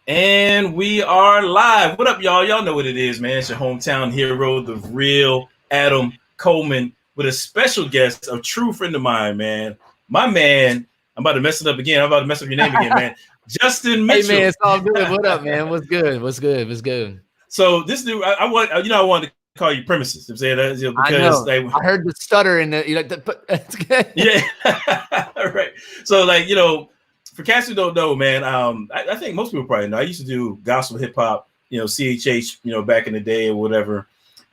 And we are live. What up, y'all? Y'all know what it is, man. It's your hometown hero, the real Adam Coleman, with a special guest, a true friend of mine, man. My man, I'm about to mess it up again. I'm about to mess up your name again, man. Justin Mitchell. Hey, man, it's all good. What up, man? What's good? What's good? What's good? So this dude, I wanted to call you Premises. I'm saying that because I heard the stutter in the, yeah, right. So for cats who don't know, man, I think most people probably know. I used to do gospel hip hop, CHH, back in the day or whatever.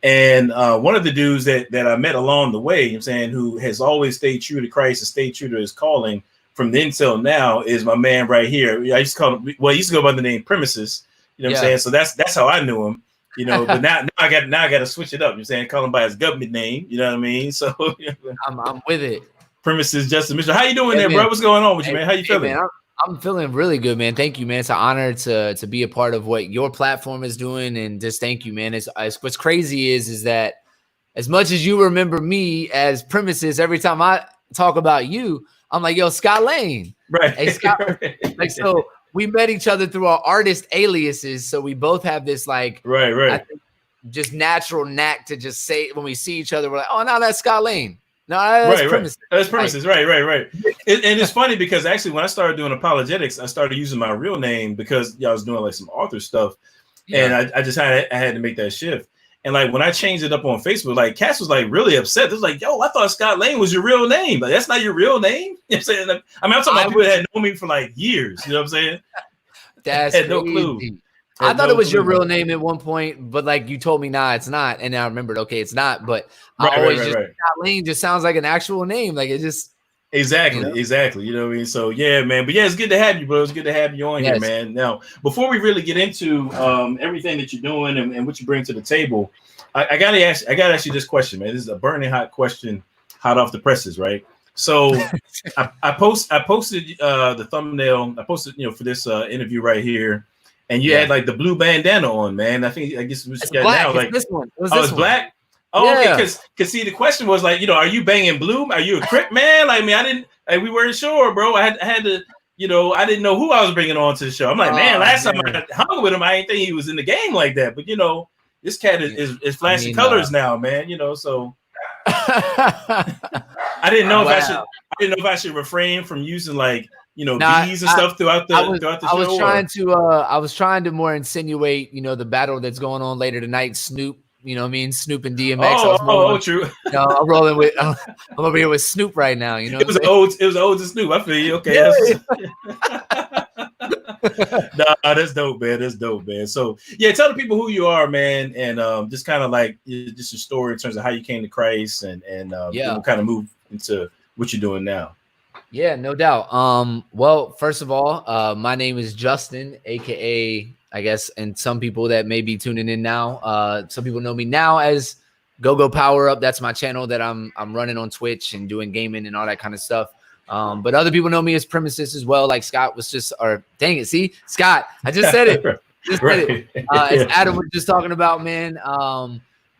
And one of the dudes that I met along the way, who has always stayed true to Christ and stayed true to his calling from then till now is my man right here. I used to call him, he used to go by the name Premises. You know what I'm saying? So that's how I knew him. But now I got to switch it up. Call him by his government name. You know what I mean? So I'm with it. Premises Justin Mitchell. How you doing there, bro? What's going on with you, man? How you feeling? Man, I'm feeling really good, man. Thank you, man. It's an honor to be a part of what your platform is doing, and just thank you, man. It's what's crazy is that as much as you remember me as Premises, every time I talk about you, I'm like, yo, Scott Lane. Right. Hey, Scott. So we met each other through our artist aliases. So we both have this right. I think just natural knack to just say when we see each other, we're like, oh, no, that's Scott Lane. No, that's Premises. Right. That's Premises. Right. And it's funny because actually when I started doing Apologetics, I started using my real name because I was doing like some author stuff. Yeah. And I just had to make that shift. And like when I changed it up on Facebook, like Cass was like really upset. It was like, yo, I thought Scott Lane was your real name. Like, that's not your real name. You know what I'm saying? I mean, I'm talking about people that had known me for like years. You know what I'm saying? That's had no clue. I thought it was your real name at one point, but like you told me, nah, it's not. And I remembered, okay, it's not. But I always Scott Lane just sounds like an actual name. Like it just Exactly. You know what I mean? So yeah, man. But yeah, it's good to have you, bro. It's good to have you on here, man. Now, before we really get into everything that you're doing and what you bring to the table, I gotta ask you this question, man. This is a burning hot question, hot off the presses, right? So I posted the thumbnail. I posted, for this interview right here, and you had like the blue bandana on, man. I guess it was now like this one. It's black. Oh, yeah. Okay, because see, the question was like, are you banging blue? Are you a Crip man? Like, we weren't sure, bro. I had to, I didn't know who I was bringing on to the show. I'm like, man, last time I hung with him, I didn't think he was in the game like that. But this cat is flashing colors now, man. So I didn't know if I should refrain from using like bees and stuff throughout the show. I was trying to more insinuate, the battle that's going on later tonight, Snoop. You know what I mean? Snoop and DMX. True. I'm rolling with. I'm over here with Snoop right now. It was old to Snoop. I feel you. Okay. Nah, that's dope, man. That's dope, man. So yeah, tell the people who you are, man, and just kind of like just your story in terms of how you came to Christ and kind of move into what you're doing now. Yeah, no doubt. Well, first of all, my name is Justin, aka. I guess, and some people that may be tuning in now, some people know me now as Go Power Up. That's my channel that I'm running on Twitch and doing gaming and all that kind of stuff. But other people know me as Premises as well. Like Scott was dang it, see, Scott, I just said it. As Adam was just talking about, man.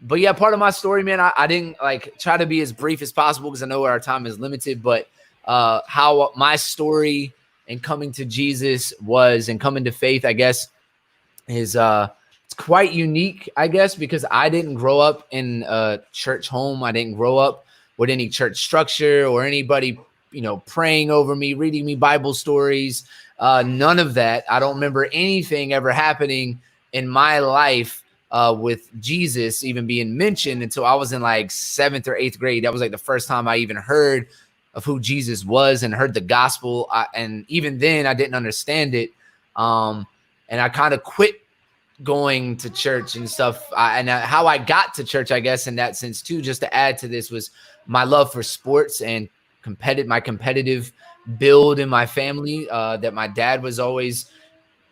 But yeah, part of my story, man, I didn't like try to be as brief as possible because I know our time is limited. But how my story and coming to Jesus was and coming to faith, I guess, is it's quite unique, I guess, because I didn't grow up in a church home. I didn't grow up with any church structure or anybody, praying over me, reading me Bible stories. None of that. I don't remember anything ever happening in my life with Jesus even being mentioned until I was in like 7th or 8th grade. That was like the first time I even heard of who Jesus was and heard the gospel. And even then I didn't understand it. And I kind of quit going to church and stuff. How I got to church, I guess, in that sense, too, just to add to this, was my love for sports and my competitive build in my family that my dad was always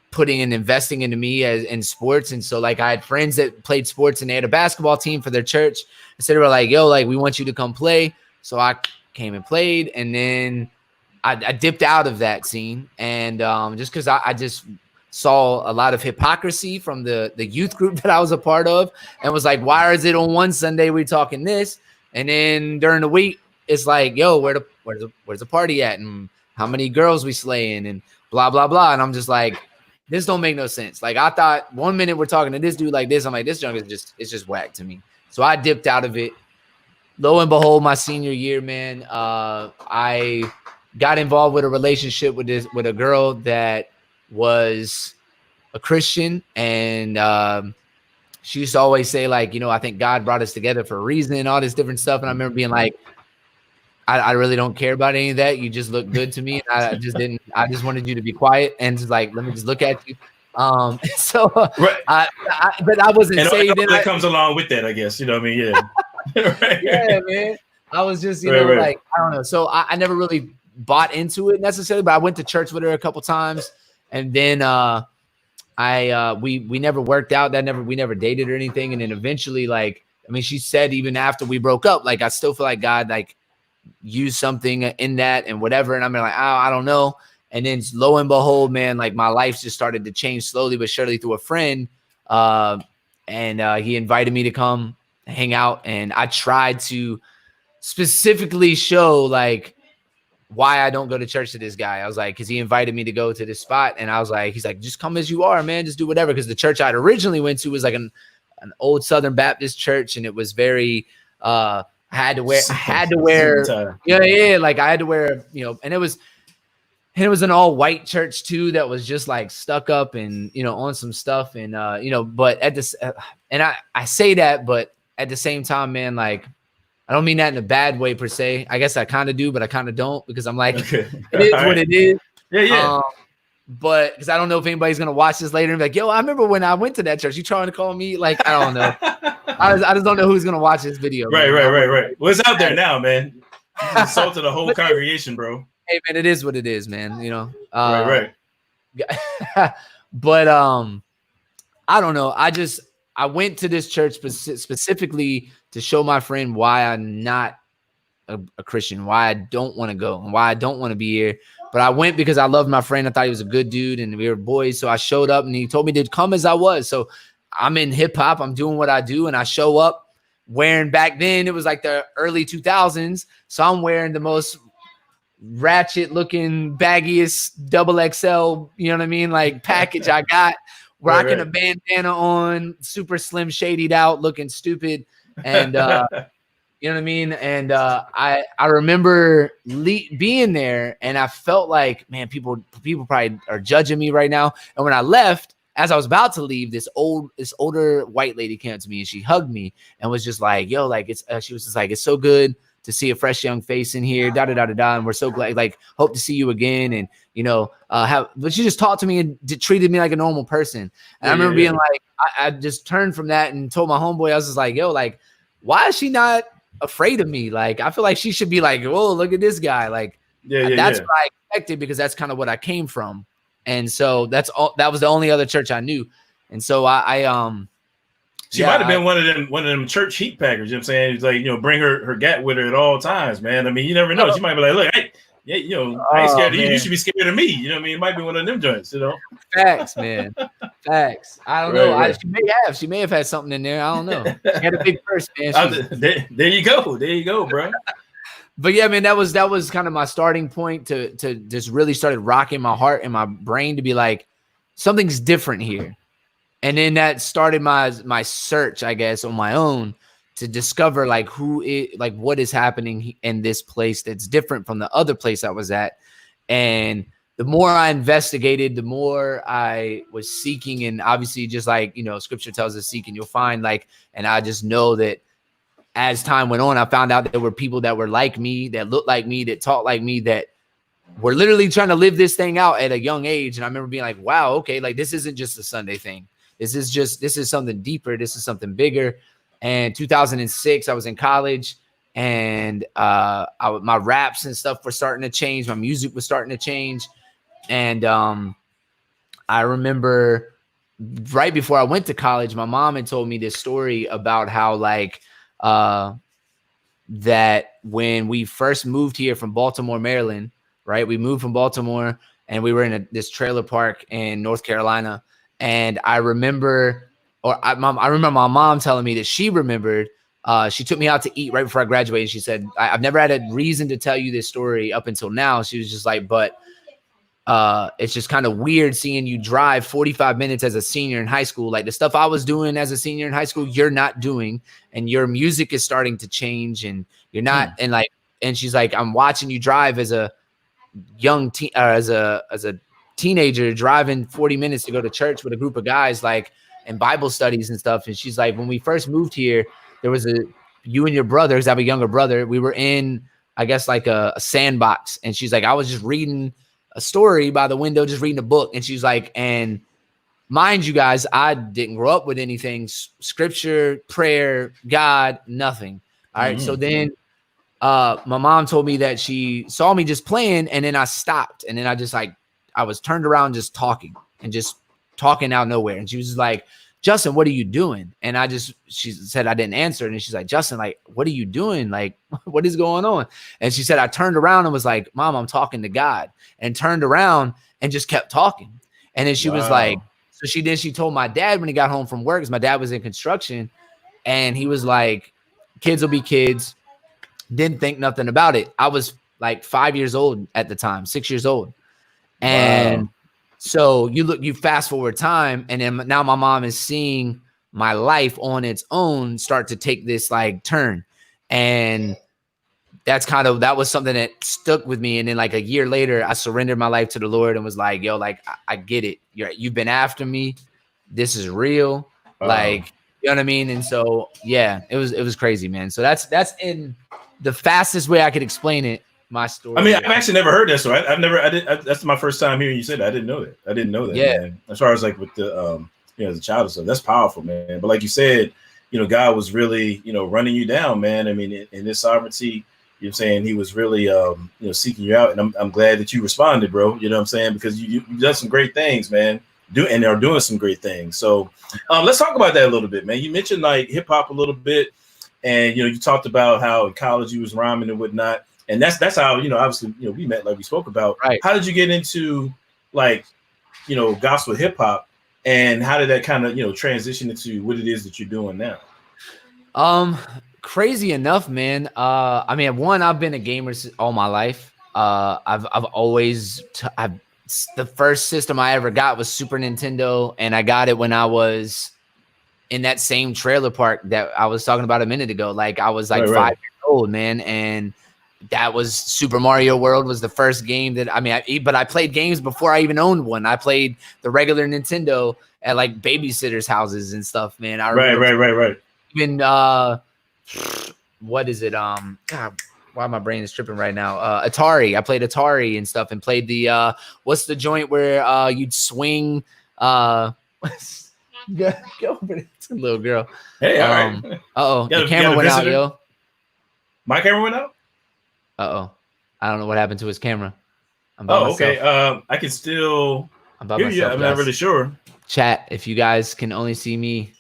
putting and investing into me in sports. And so, like, I had friends that played sports and they had a basketball team for their church. So they were like, yo, like, we want you to come play. So I came and played. And then I dipped out of that scene. And just because I just saw a lot of hypocrisy from the youth group that I was a part of, and was like, why is it on one Sunday we're talking this, and then during the week it's like, yo, where's the party at, and how many girls we slaying, and blah blah blah. And I'm just like, this don't make no sense. Like I thought 1 minute we're talking to this dude like this. I'm like, this junk is just whack to me. So I dipped out of it. Lo and behold, my senior year, man, I got involved with a relationship with a girl that was a Christian, and she used to always say, like, I think God brought us together for a reason and all this different stuff. And I remember being like, I really don't care about any of that. You just look good to me. And I just wanted you to be quiet and just like, let me just look at you. So right. But I wasn't saved. And that comes along with that, I guess. You know what I mean? Yeah. Right. Yeah, man. I was just, like, I don't know. So I never really bought into it necessarily, but I went to church with her a couple times, and then we never worked out. We never dated or anything. And then eventually, like, I mean, she said even after we broke up, like, I still feel like God like used something in that and whatever. And I'm like, oh, I don't know. And then lo and behold, man, like my life just started to change slowly but surely through a friend. And he invited me to come hang out. And I tried to specifically show like why I don't go to church to this guy. I was like, because he invited me to go to this spot. And I was like, he's like, just come as you are, man. Just do whatever. Because the church I'd originally went to was like an old Southern Baptist church. And it was very, I had to wear, yeah. Like I had to wear, and it was an all white church too. That was just like stuck up and, on some stuff. And, but at this, and I say that, but at the same time, man, like, I don't mean that in a bad way per se. I guess I kind of do, but I kind of don't, because I'm like, It is what it is. Yeah. But because I don't know if anybody's going to watch this later and be like, yo, I remember when I went to that church, you trying to call me? Like, I don't know. I just don't know who's going to watch this video. Right. Well, it's out there now, man. You insulted the whole congregation, bro. Hey, man, it is what it is, man. Right. But I don't know. I went to this church specifically to show my friend why I'm not a Christian, why I don't want to go, and why I don't want to be here. But I went because I loved my friend. I thought he was a good dude, and we were boys. So I showed up, and he told me to come as I was. So I'm in hip hop. I'm doing what I do, and I show up wearing, back then it was like the early 2000s. So I'm wearing the most ratchet looking, baggiest XXL, you know what I mean? Like package I got, rocking a bandana on, super slim shadied out, looking stupid. And, you know what I mean? And I remember being there, and I felt like, man, people probably are judging me right now. And when I left, as I was about to leave, this older white lady came up to me, and she hugged me and was just like, yo, like she was just like, it's so good to see a fresh young face in here, and we're so glad, like, hope to see you again. And, but she just talked to me and treated me like a normal person. And I remember being like, I just turned from that and told my homeboy, I was just like, yo, like, why is she not afraid of me? Like, I feel like she should be like, oh, look at this guy. Like, that's what I expected, because that's kind of what I came from. And so that was the only other church I knew. And so she might have been one of them church heat packers. You know what I'm saying? It's like, bring her gat with her at all times, man. I mean, you never know. She might be like, look, I ain't scared of you. You should be scared of me. You know what I mean? It might be one of them joints, Facts, man. Facts. I don't know. Right. She may have had something in there. I don't know. She had a big purse, man. There you go. There you go, bro. But yeah, man, that was kind of my starting point to just really started rocking my heart and my brain to be like, something's different here. And then that started my search, I guess, on my own to discover like what is happening in this place that's different from the other place I was at. And the more I investigated, the more I was seeking. And obviously, just like, scripture tells us, seek and you'll find. Like, and I just know that as time went on, I found out that there were people that were like me, that looked like me, that talked like me, that were literally trying to live this thing out at a young age. And I remember being like, wow, okay, like this isn't just a Sunday thing. This is something deeper. This is something bigger. And 2006, I was in college, and my raps and stuff were starting to change. My music was starting to change. And I remember right before I went to college, my mom had told me this story about how like that when we first moved here from Baltimore, Maryland, right? We moved from Baltimore, and we were in this trailer park in North Carolina. And I remember my mom telling me that she remembered, she took me out to eat right before I graduated. She said, I've never had a reason to tell you this story up until now. She was just like, but it's just kind of weird seeing you drive 45 minutes as a senior in high school. Like the stuff I was doing as a senior in high school, you're not doing, and your music is starting to change, and you're not. And she's like, I'm watching you drive as a young teen, as a teenager, driving 40 minutes to go to church with a group of guys, like, and Bible studies and stuff. And she's like, when we first moved here, there was you and your brothers, I have a younger brother. We were in, I guess, like a sandbox. And she's like, I was just reading a story by the window, just reading a book. And she's like, and mind you guys, I didn't grow up with anything, scripture, prayer, God, nothing. All right. So then my mom told me that she saw me just playing, and then I stopped. And then I was turned around just talking out of nowhere. And she was like, Justin, what are you doing? And she said, I didn't answer. And she's like, Justin, like, what are you doing? Like, what is going on? And she said, I turned around and was like, Mom, I'm talking to God, and turned around and just kept talking. And then she was like, so she told my dad when he got home from work, because my dad was in construction, and he was like, kids will be kids. Didn't think nothing about it. I was like 5 years old at the time, 6 years old. And so you fast forward time, and then now my mom is seeing my life on its own start to take this like turn. And that was something that stuck with me. And then like a year later, I surrendered my life to the Lord and was like, yo, like, I get it. You've been after me. This is real. Like, you know what I mean? And so, yeah, it was crazy, man. So that's in the fastest way I could explain it. My story. I mean, I've actually never heard that. So that's my first time hearing you say that. I didn't know that. Yeah. Man. As far as like with the, the child and stuff, that's powerful, man. But like you said, God was really, running you down, man. I mean, in His sovereignty, you're saying He was really, seeking you out. And I'm glad that you responded, bro. You know what I'm saying? Because you've done some great things, man. And are doing some great things. So let's talk about that a little bit, man. You mentioned like hip hop a little bit, and you talked about how in college you was rhyming and whatnot. And that's how, obviously, we met, like we spoke about. Right. How did you get into like, gospel hip hop, and how did that kind of, transition into what it is that you're doing now? Crazy enough, man. I mean, I've been a gamer all my life. I've always, the first system I ever got was Super Nintendo, and I got it when I was in that same trailer park that I was talking about a minute ago. Like I was like 5 years old, man, and that was Super Mario World was the first game that but I played games before I even owned one. I played the regular Nintendo at like babysitters' houses and stuff, man. Right. Even what is it? God, why my brain is tripping right now? Atari. I played Atari and stuff, and played the what's the joint where you'd swing? Go over there. It's a little girl. Hey, all right. The camera went out, yo. My camera went out? I don't know what happened to his camera. I'm by myself. Okay. I can still hear you. I'm not really sure. Chat, if you guys can only see me,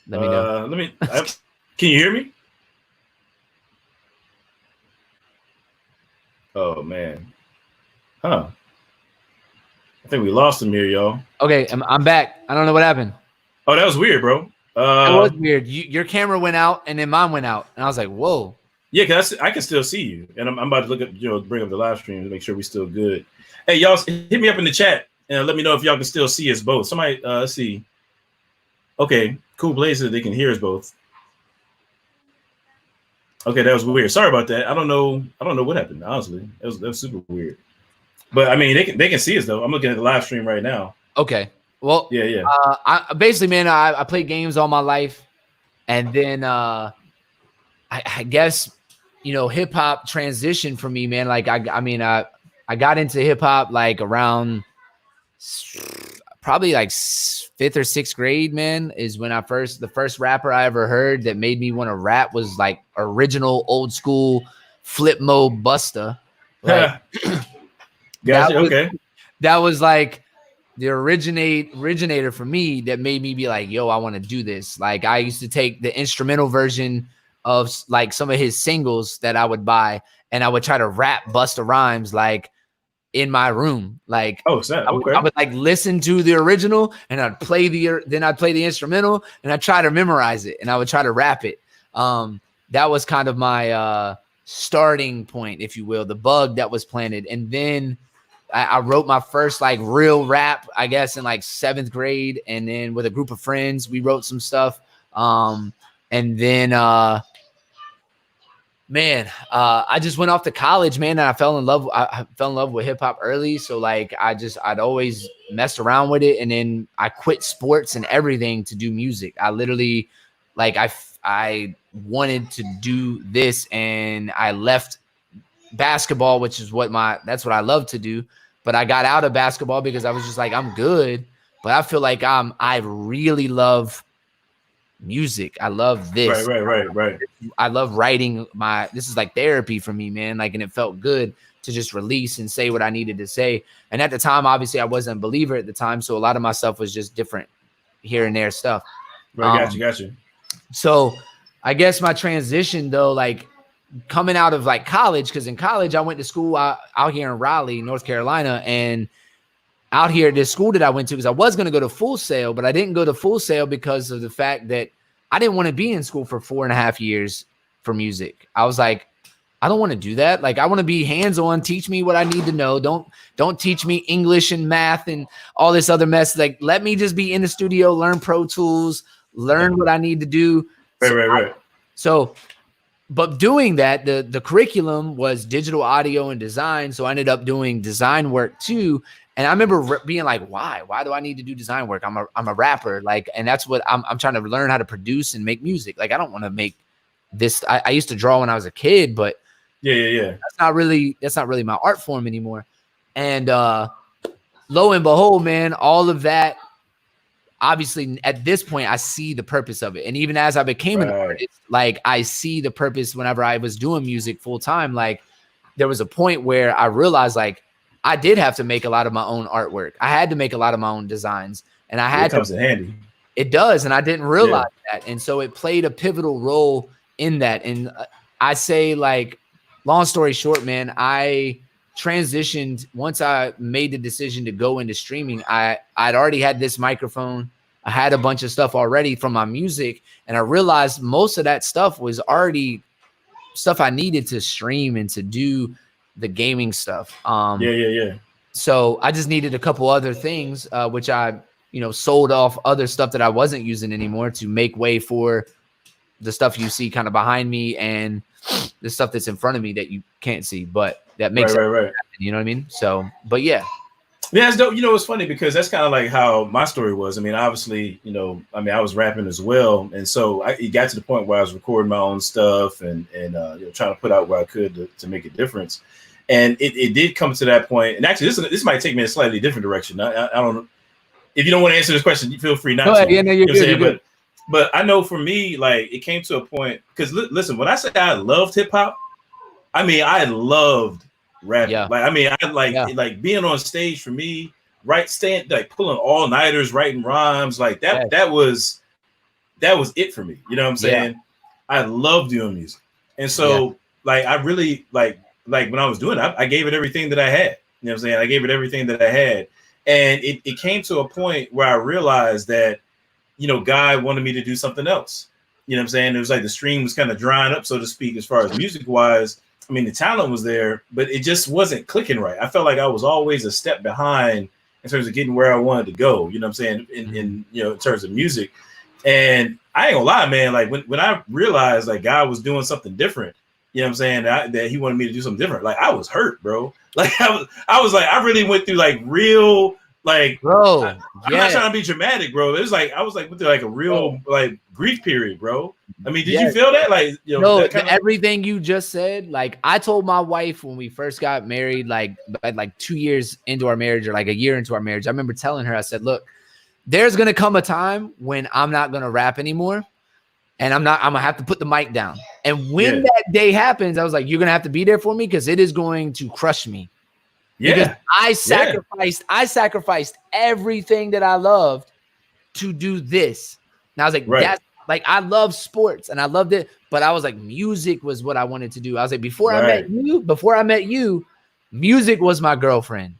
let me know. Can you hear me? Oh, man. Huh. I think we lost him here, y'all. Okay, I'm back. I don't know what happened. Oh, that was weird, bro. It was weird. Your camera went out, and then mine went out. And I was like, whoa. Yeah, because I can still see you. And I'm about to look at, bring up the live stream to make sure we're still good. Hey, y'all, hit me up in the chat and let me know if y'all can still see us both. Somebody, let's see. Okay, cool blazes. They can hear us both. Okay, that was weird. Sorry about that. I don't know what happened, honestly. That was super weird. But I mean, they can see us though. I'm looking at the live stream right now. Okay. Well, yeah. I basically, man, I played games all my life, and then I guess hip hop transitioned for me, man. Like I got into hip hop like around probably like 5th or 6th grade, man, is when the first rapper I ever heard that made me want to rap was like original old school Flip Mode Busta. Like, okay. That was like the originator for me that made me be like, yo, I want to do this. Like I used to take the instrumental version of like some of his singles that I would buy, and I would try to rap Busta Rhymes like in my room. Like I would like listen to the original, and I'd play the instrumental, and I'd try to memorize it, and I would try to rap it. That was kind of my starting point, if you will, the bug that was planted. And then I wrote my first like real rap, I guess, in like 7th grade, and then with a group of friends, we wrote some stuff. And then I just went off to college, man, and I fell in love. I fell in love with hip hop early, so like I'd always messed around with it, and then I quit sports and everything to do music. I literally, like, I wanted to do this, and I left basketball, which is that's what I love to do. But I got out of basketball because I was just like, I'm good, but I feel like I really love music. I love this. Right. I love writing this is like therapy for me, man. Like, and it felt good to just release and say what I needed to say. And at the time, obviously I wasn't a believer at the time. So a lot of my stuff was just different here and there stuff. Right. Got you. So I guess my transition though, like coming out of like college, because in college I went to school out here in Raleigh, North Carolina, and out here at this school that I went to, because I was going to go to Full Sail, but I didn't go to Full Sail because of the fact that I didn't want to be in school for 4.5 years for music. I was like, I don't want to do that. Like, I want to be hands-on. Teach me what I need to know. Don't teach me English and math and all this other mess. Like, let me just be in the studio, learn Pro Tools, learn what I need to do. Right. But doing that, the curriculum was digital audio and design. So I ended up doing design work too. And I remember being like, why do I need to do design work? I'm a rapper. Like, and that's what I'm trying to learn how to produce and make music. Like, I don't want to make this. I used to draw when I was a kid, but yeah. That's not really my art form anymore. And lo and behold, man, all of that, obviously at this point, I see the purpose of it. And even as I became an artist, like, I see the purpose whenever I was doing music full time. Like, there was a point where I realized, like, I did have to make a lot of my own artwork. I had to make a lot of my own designs, and I had it comes in handy. It does, and I didn't realize that. And so it played a pivotal role in that. And I say, like, long story short, man, I transitioned once I made the decision to go into streaming. I'd already had this microphone. I had a bunch of stuff already from my music, and I realized most of that stuff was already stuff I needed to stream and to do the gaming stuff. Yeah. So I just needed a couple other things, which I, sold off other stuff that I wasn't using anymore to make way for the stuff you see kind of behind me and the stuff that's in front of me that you can't see, but that makes it happen, you know what I mean? So, but yeah. Yeah, it's dope. It's funny because that's kind of like how my story was. I mean, obviously, I was rapping as well. And so it got to the point where I was recording my own stuff and trying to put out what I could to make a difference. And it did come to that point. And actually, this might take me in a slightly different direction. I don't know. If you don't want to answer this question, you feel free not to. Yeah, no, you're good. But I know for me, like, it came to a point because listen, when I say I loved hip hop, I mean, I loved rapping. Yeah. Like, I mean, I like being on stage for me, staying like pulling all nighters, writing rhymes, like that. That was it for me. You know what I'm saying? Yeah. I love doing music, and so like I really like when I was doing it, I gave it everything that I had. You know what I'm saying? I gave it everything that I had, and it came to a point where I realized that God wanted me to do something else. You know what I'm saying? It was like the stream was kind of drying up, so to speak, as far as music wise. I mean, the talent was there, but it just wasn't clicking right. I felt like I was always a step behind in terms of getting where I wanted to go. You know what I'm saying? In terms of music. And I ain't gonna lie, man, like when I realized like God was doing something different, you know what I'm saying, that he wanted me to do something different, like I was hurt, bro. Like I was like, I really went through like real, like, bro, I'm not trying to be dramatic, bro. It was like I was like went through like a real like grief period, bro. I mean, did you feel that? Like, everything you just said, like I told my wife when we first got married, like 2 years into our marriage or like a year into our marriage, I remember telling her, I said, look, there's going to come a time when I'm not going to rap anymore and I'm going to have to put the mic down. And when that day happens, I was like, you're going to have to be there for me because it is going to crush me. Yeah. Because I sacrificed everything that I loved to do this. And I was like, that's like, I love sports and I loved it, but I was like, music was what I wanted to do. I was like, before I met you, music was my girlfriend.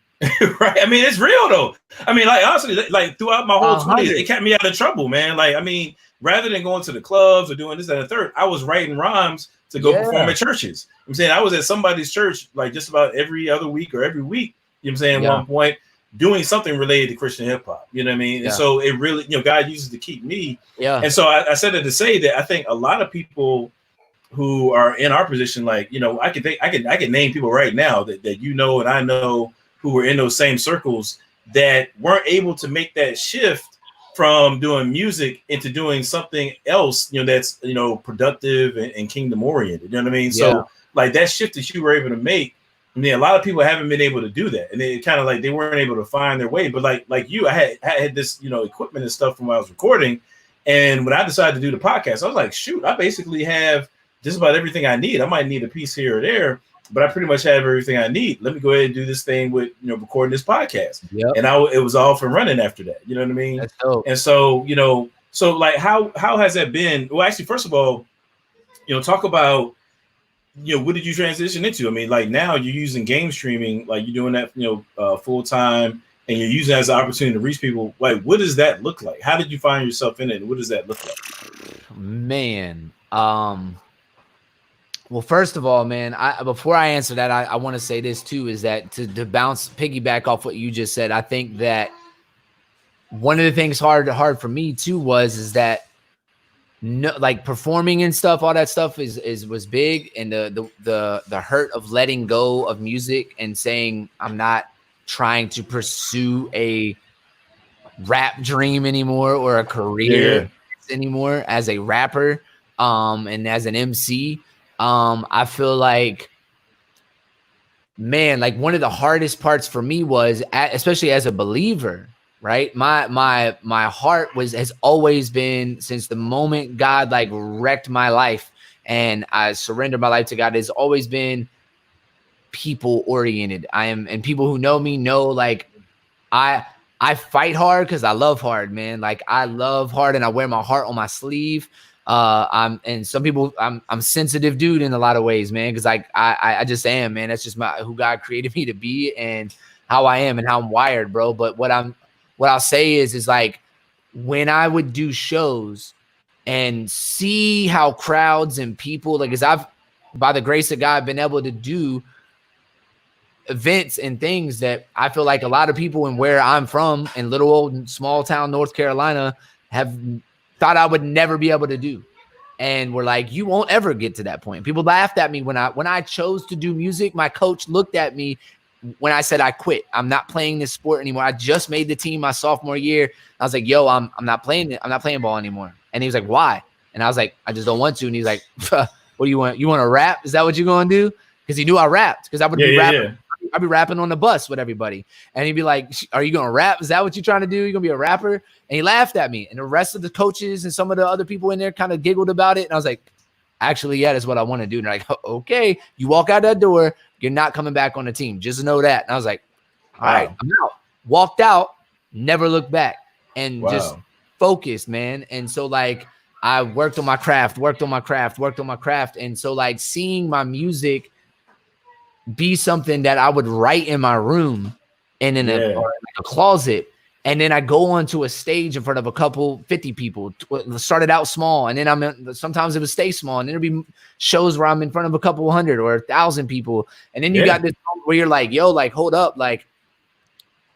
Right. I mean, it's real though. I mean, like honestly, like throughout my whole 20s, it kept me out of trouble, man. Like, I mean, rather than going to the clubs or doing this and the third, I was writing rhymes to go perform at churches. I'm saying I was at somebody's church like just about every other week or every week, You know what I'm saying? Yeah. At one point, doing something related to Christian hip hop. You know what I mean? Yeah. And so it really, God uses to keep me. Yeah. And so I said it to say that I think a lot of people who are in our position, like, I can name people right now that and I know who were in those same circles that weren't able to make that shift from doing music into doing something else, that's, productive and kingdom oriented. You know what I mean? Yeah. So like that shift that you were able to make, I mean, a lot of people haven't been able to do that. And they kind of like, they weren't able to find their way. But like you, I had this, equipment and stuff from when I was recording. And when I decided to do the podcast, I was like, shoot, I basically have just about everything I need. I might need a piece here or there, but I pretty much have everything I need. Let me go ahead and do this thing with, recording this podcast. Yep. And it was off and running after that. You know what I mean? That's dope. And so, so like, how has that been? Well, actually, first of all, talk about, what did you transition into? I mean, like now you're using game streaming, like you're doing that, full time, and you're using it as an opportunity to reach people. Like, what does that look like? How did you find yourself in it? And what does that look like? Man, well, first of all, man, before I answer that, I want to say this too, is that to piggyback off what you just said, I think that one of the things hard for me too is that like performing and stuff, all that stuff was big, and the hurt of letting go of music and saying I'm not trying to pursue a rap dream anymore or a career anymore as a rapper and as an MC. I feel like, man, like one of the hardest parts for me was, especially as a believer, right? My heart has always been, since the moment God like wrecked my life and I surrendered my life to God, has always been people oriented. And people who know me know, like I fight hard because I love hard, man. Like I love hard and I wear my heart on my sleeve. I'm sensitive dude in a lot of ways, man. Cause like I just am, man. That's just who God created me to be and how I am and how I'm wired, bro. But what I'll say is like when I would do shows and see how crowds and people, like, cause I've, by the grace of God, been able to do events and things that I feel like a lot of people in where I'm from in little old small town North Carolina have thought I would never be able to do. And we're like, you won't ever get to that point. People laughed at me when I chose to do music. My coach looked at me when I said I quit. I'm not playing this sport anymore. I just made the team my sophomore year. I was like, yo, I'm not playing it. I'm not playing ball anymore. And he was like, why? And I was like, I just don't want to. And he's like, what do you want? You want to rap? Is that what you're going to do? Because he knew I rapped. Because I would be rapping. Yeah. I'd be rapping on the bus with everybody. And he'd be like, are you going to rap? Is that what you're trying to do? You're going to be a rapper? And he laughed at me. And the rest of the coaches and some of the other people in there kind of giggled about it. And I was like, actually, yeah, that's what I want to do. And they're like, okay, you walk out that door, you're not coming back on the team. Just know that. And I was like, all right, I'm out. Walked out, never looked back, and just focused, man. And so like I worked on my craft. And so like seeing my music be something that I would write in my room and in a closet. And then I go onto a stage in front of a couple 50 people. Started out small, and then sometimes it would stay small, and there'd be shows where I'm in front of a couple hundred or 1,000 people. And then you got this moment where you're like, yo, like, hold up. Like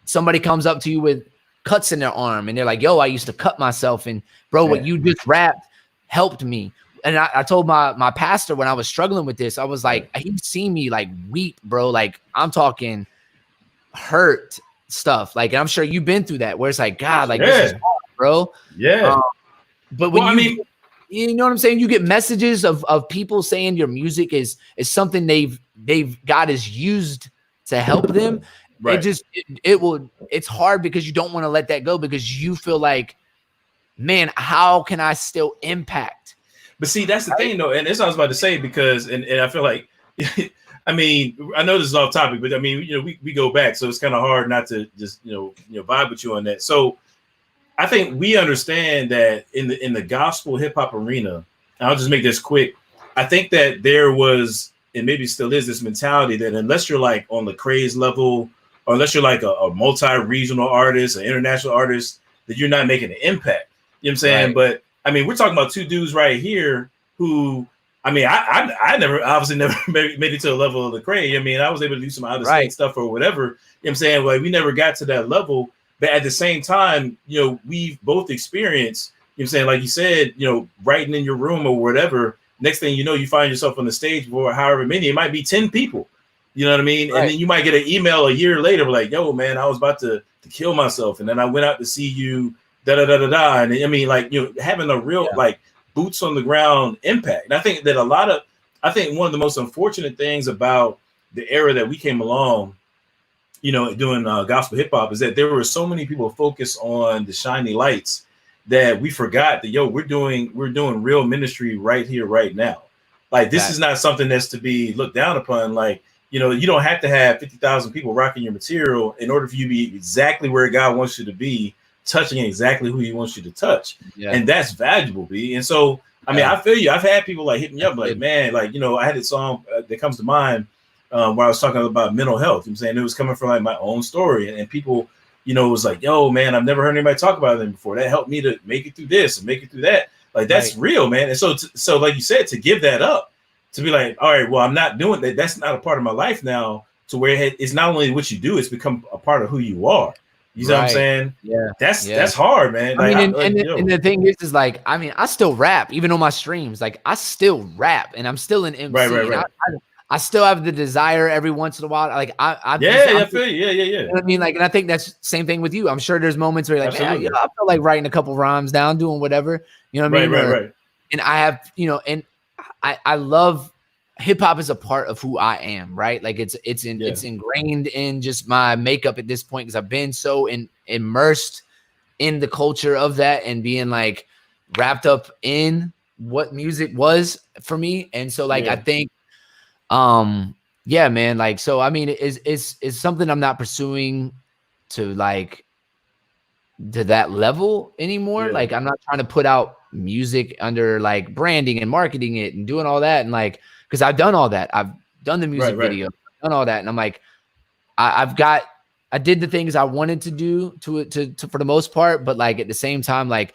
somebody comes up to you with cuts in their arm and they're like, yo, I used to cut myself. And bro, what you just rapped helped me. And I told my pastor when I was struggling with this, I was like, he'd seen me like weep, bro. Like I'm talking hurt stuff. Like, I'm sure you've been through that where it's like, God, like this is hard, bro. Yeah. But when you know what I'm saying? You get messages of people saying your music is something God has used to help them. Right. It's hard because you don't want to let that go because you feel like, man, how can I still impact? But see, that's the thing, though, and that's what I was about to say, because and I feel like, I mean, I know this is off topic, but I mean, we go back, so it's kind of hard not to just vibe with you on that. So I think we understand that in the gospel hip hop arena, and I'll just make this quick. I think that there was, and maybe still is, this mentality that unless you're like on the craze level, or unless you're like a multi-regional artist, an international artist, that you're not making an impact. You know what I'm saying? Right. But I mean, we're talking about two dudes right here who I mean, I never obviously never made it to the level of Lecrae. I mean, I was able to do some out of state stuff or whatever. You know what I'm saying? Like we never got to that level, but at the same time, you know, we've both experienced, you know what I'm saying, like you said, you know, writing in your room or whatever. Next thing you know, you find yourself on the stage for however many, it might be 10 people. You know what I mean? And then you might get an email a year later, like, yo, man, I was about to kill myself. And then I went out to see you, da da da da da. And I mean, like, you know, having a real like boots on the ground impact. And I think that one of the most unfortunate things about the era that we came along, you know, doing gospel hip hop is that there were so many people focused on the shiny lights that we forgot that, yo, we're doing real ministry right here, right now. Like this is not something that's to be looked down upon. Like, you know, you don't have to have 50,000 people rocking your material in order for you to be exactly where God wants you to be, touching exactly who he wants you to touch. And that's valuable, B. And so, I mean, I feel you. I've had people like hit me up like, man, like, you know, I had a song that comes to mind where I was talking about mental health. I'm saying it was coming from like my own story. And people, you know, was like, yo, man, I've never heard anybody talk about them before. That helped me to make it through this and make it through that. Like, that's real, man. And so, so like you said, to give that up, to be like, all right, well, I'm not doing that. That's not a part of my life now, to where it's not only what you do, it's become a part of who you are. You know what I'm saying? Yeah. That's hard, man. I mean, and the thing is like, I mean, I still rap, even on my streams. Like, I still rap and I'm still an MC. Right. I still have the desire every once in a while. Like, I feel you. Yeah. You know what I mean? Like, and I think that's same thing with you. I'm sure there's moments where you're like, man, you know, I feel like writing a couple rhymes down, doing whatever. You know what I mean? Right. And I have, you know, and I love hip hop is a part of who I am, right? Like it's ingrained in just my makeup at this point because I've been so immersed in the culture of that and being like wrapped up in what music was for me. And so like I think yeah, man, like so I mean it's something I'm not pursuing to like to that level anymore. Like I'm not trying to put out music under like branding and marketing it and doing all that and like because I've done all that. I've done the music video, done all that, and I'm like, I did the things I wanted to do to for the most part, but like at the same time, like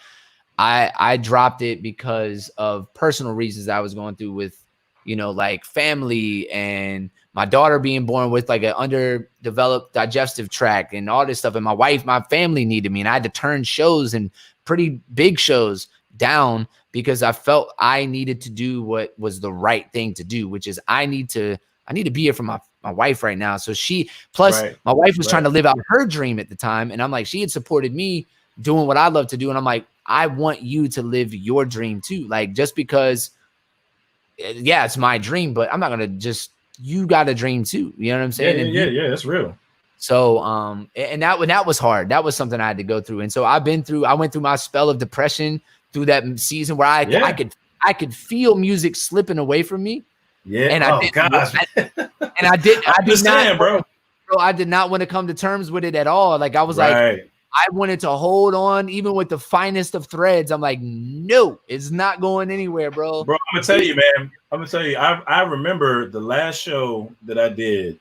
I dropped it because of personal reasons I was going through with, you know, like family and my daughter being born with like an underdeveloped digestive tract and all this stuff, and my family needed me, and I had to turn shows and pretty big shows down because I felt I needed to do what was the right thing to do, which is I need to be here for my wife right now. So my wife was trying to live out her dream at the time. And I'm like, she had supported me doing what I love to do. And I'm like, I want you to live your dream too. Like, just because, yeah, it's my dream, but I'm not going to you got a dream too. You know what I'm saying? Yeah. That's real. So, and that was hard. That was something I had to go through. And so I went through my spell of depression through that season where I could feel music slipping away from me. Yeah. And I did not want to come to terms with it at all. Like I was like, I wanted to hold on even with the finest of threads. I'm like, no, it's not going anywhere, bro. Bro, I'm gonna tell you, man. I remember the last show that I did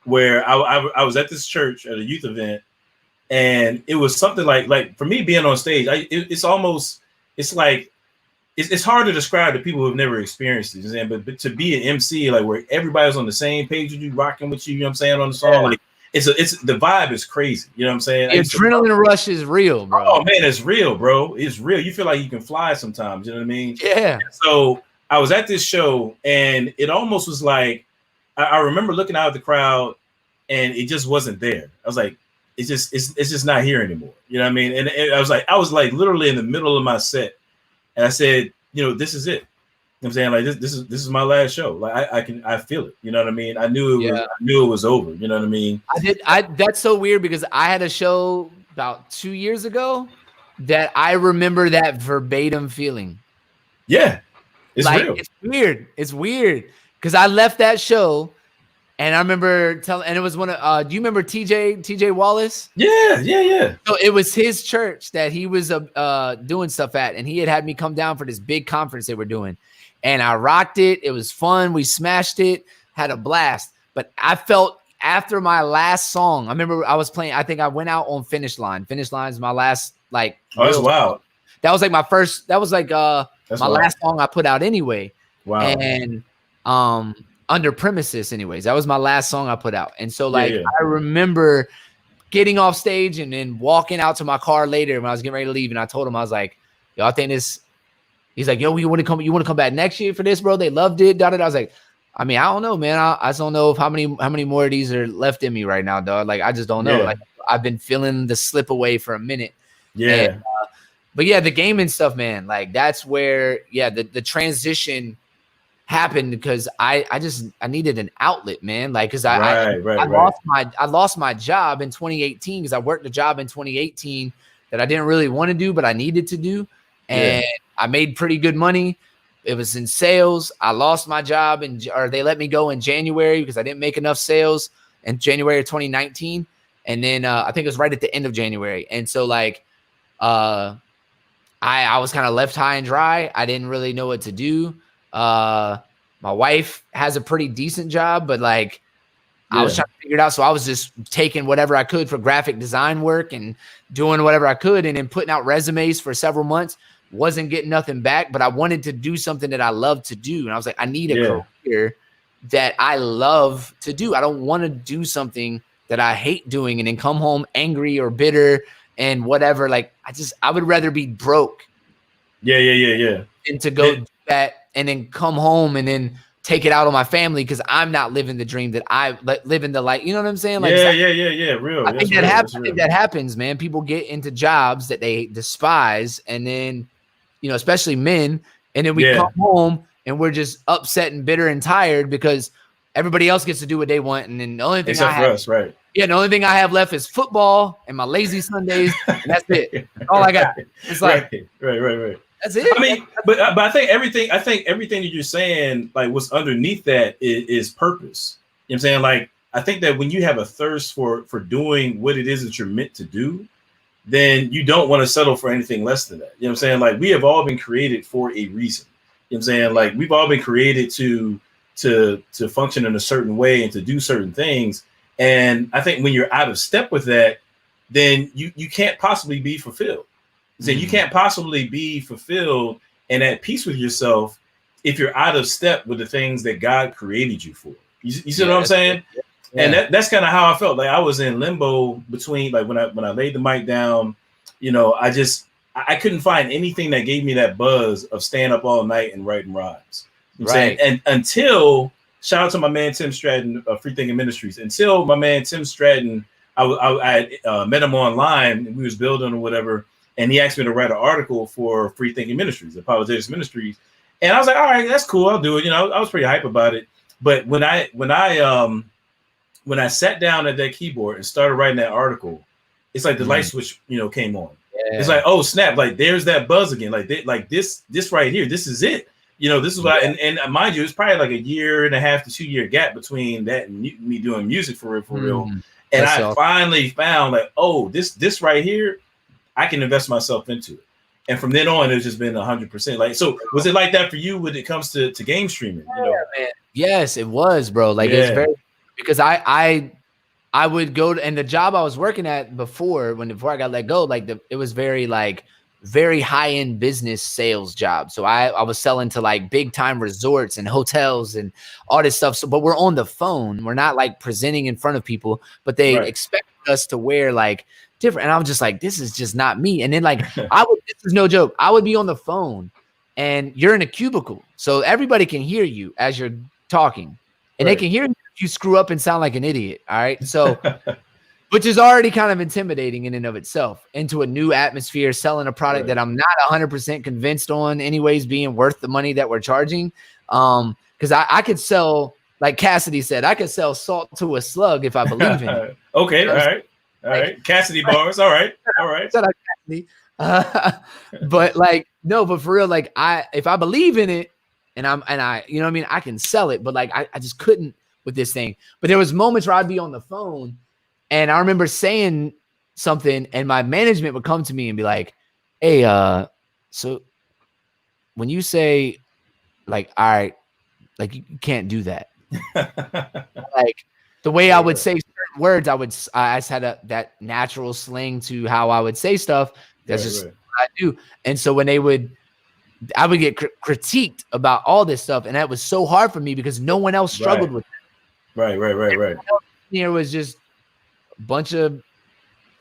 where I was at this church at a youth event. And it was something like for me being on stage, it's hard to describe to people who've never experienced it. But to be an MC, like where everybody's on the same page with you, rocking with you, you know what I'm saying, on the song, like it's the vibe is crazy. You know what I'm saying? The adrenaline rush is real, bro. Oh man, it's real, bro. It's real. You feel like you can fly sometimes. You know what I mean? Yeah. So I was at this show, and it almost was like I remember looking out at the crowd, and it just wasn't there. I was like, it's just not here anymore. You know what I mean? And I was like literally in the middle of my set, and I said, you know, this is it. You know what I'm saying? Like this is my last show. Like I feel it. You know what I mean? I knew it was over. You know what I mean? That's so weird because I had a show about 2 years ago that I remember that verbatim feeling. Yeah. It's real. It's weird. Because I left that show. And I remember and it was one of, do you remember TJ Wallace? Yeah. So it was his church that he was doing stuff at, and he had me come down for this big conference they were doing. And I rocked it. It was fun. We smashed it, had a blast. But I felt after my last song, I remember I was playing, I think I went out on Finish Line. Finish Line is my last, like, oh, that's wild. That was like my first, that was like my last song I put out anyway. Wow. And Under Premises, anyways, that was my last song I put out. And so like I remember getting off stage and then walking out to my car later when I was getting ready to leave, and I told him, I was like, yo, I think this. He's like, yo, you want to come back next year for this, bro? They loved it. I was like, I mean, I don't know, man. I just don't know if how many more of these are left in me right now, dog. Like, I just don't know. Like, I've been feeling the slip away for a minute. Yeah. And, but yeah, the gaming stuff, man, like that's where, the transition happened because I needed an outlet, man. Like, cause I lost my job in 2018 because I worked a job in 2018 that I didn't really want to do, but I needed to do. And I made pretty good money. It was in sales. I lost my job or they let me go in January because I didn't make enough sales in January of 2019. And then I think it was right at the end of January. And so like, I was kind of left high and dry. I didn't really know what to do. My wife has a pretty decent job, but like I was trying to figure it out. So I was just taking whatever I could for graphic design work and doing whatever I could and then putting out resumes for several months. Wasn't getting nothing back, but I wanted to do something that I love to do. And I was like, I need a career that I love to do. I don't want to do something that I hate doing and then come home angry or bitter and whatever. Like I would rather be broke. Yeah. And to go do that and then come home and then take it out on my family because I'm not living the dream that I live in the light. You know what I'm saying? Like, Real. I think that happens. I think that happens, man. People get into jobs that they despise, and then, you know, especially men, and then we come home and we're just upset and bitter and tired because everybody else gets to do what they want, and then the only thing the only thing I have left is football and my lazy Sundays, and that's it. That's all I got. It's like right. That's it. I mean, but I think everything that you're saying, like what's underneath that is purpose. You know what I'm saying? Like, I think that when you have a thirst for doing what it is that you're meant to do, then you don't want to settle for anything less than that. You know what I'm saying? Like, we have all been created for a reason. You know what I'm saying? Like, we've all been created to function in a certain way and to do certain things. And I think when you're out of step with that, then you can't possibly be fulfilled. So you can't possibly be fulfilled and at peace with yourself if you're out of step with the things that God created you for. You see what I'm saying? Yeah. And that's kind of how I felt. Like I was in limbo between, like when I laid the mic down, you know, I couldn't find anything that gave me that buzz of staying up all night and writing rhymes. You know what I'm saying? And until, shout out to my man Tim Stratton of Free Thinking Ministries. Until my man Tim Stratton, I had met him online and we was building or whatever. And he asked me to write an article for Free Thinking Ministries, Apologetics Ministries. And I was like, all right, that's cool. I'll do it. You know, I was pretty hype about it. But when I sat down at that keyboard and started writing that article, it's like the light switch, you know, came on. Yeah. It's like, oh snap, like there's that buzz again. Like this right here, this is it. You know, this is what and mind you, it's probably like 1.5 to 2 year gap between that and me doing music for real. And I finally found like, oh, this right here, I can invest myself into it. And from then on, it's just been 100%. Like, so was it like that for you when it comes to game streaming? You know? Man. Yes, it was, bro. Like it's very, because I would go to, and the job I was working at before I got let go, like it was very high end business sales job. So I was selling to like big time resorts and hotels and all this stuff. So, but we're on the phone. We're not like presenting in front of people, but they expect us to wear like different. And I was just like, this is just not me. And then like, this is no joke. I would be on the phone and you're in a cubicle. So everybody can hear you as you're talking and they can hear you if you screw up and sound like an idiot. All right. So, which is already kind of intimidating in and of itself, into a new atmosphere, selling a product that I'm not 100% convinced on anyways being worth the money that we're charging. Cause I could sell, like Cassidy said, I could sell salt to a slug if I believe in it. Okay. All right. Cassidy bars. All right. Shout out Cassidy. But like, no, but for real, like if I believe in it and I, you know what I mean? I can sell it, but like, I just couldn't with this thing. But there was moments where I'd be on the phone and I remember saying something and my management would come to me and be like, hey, so when you say like, all right, like you can't do that. Like the way I would say certain words, I just had that natural slang to how I would say stuff. That's just what I do. And so when they would I would get critiqued about all this stuff, and that was so hard for me because no one else struggled with it. Right. Here was just a bunch of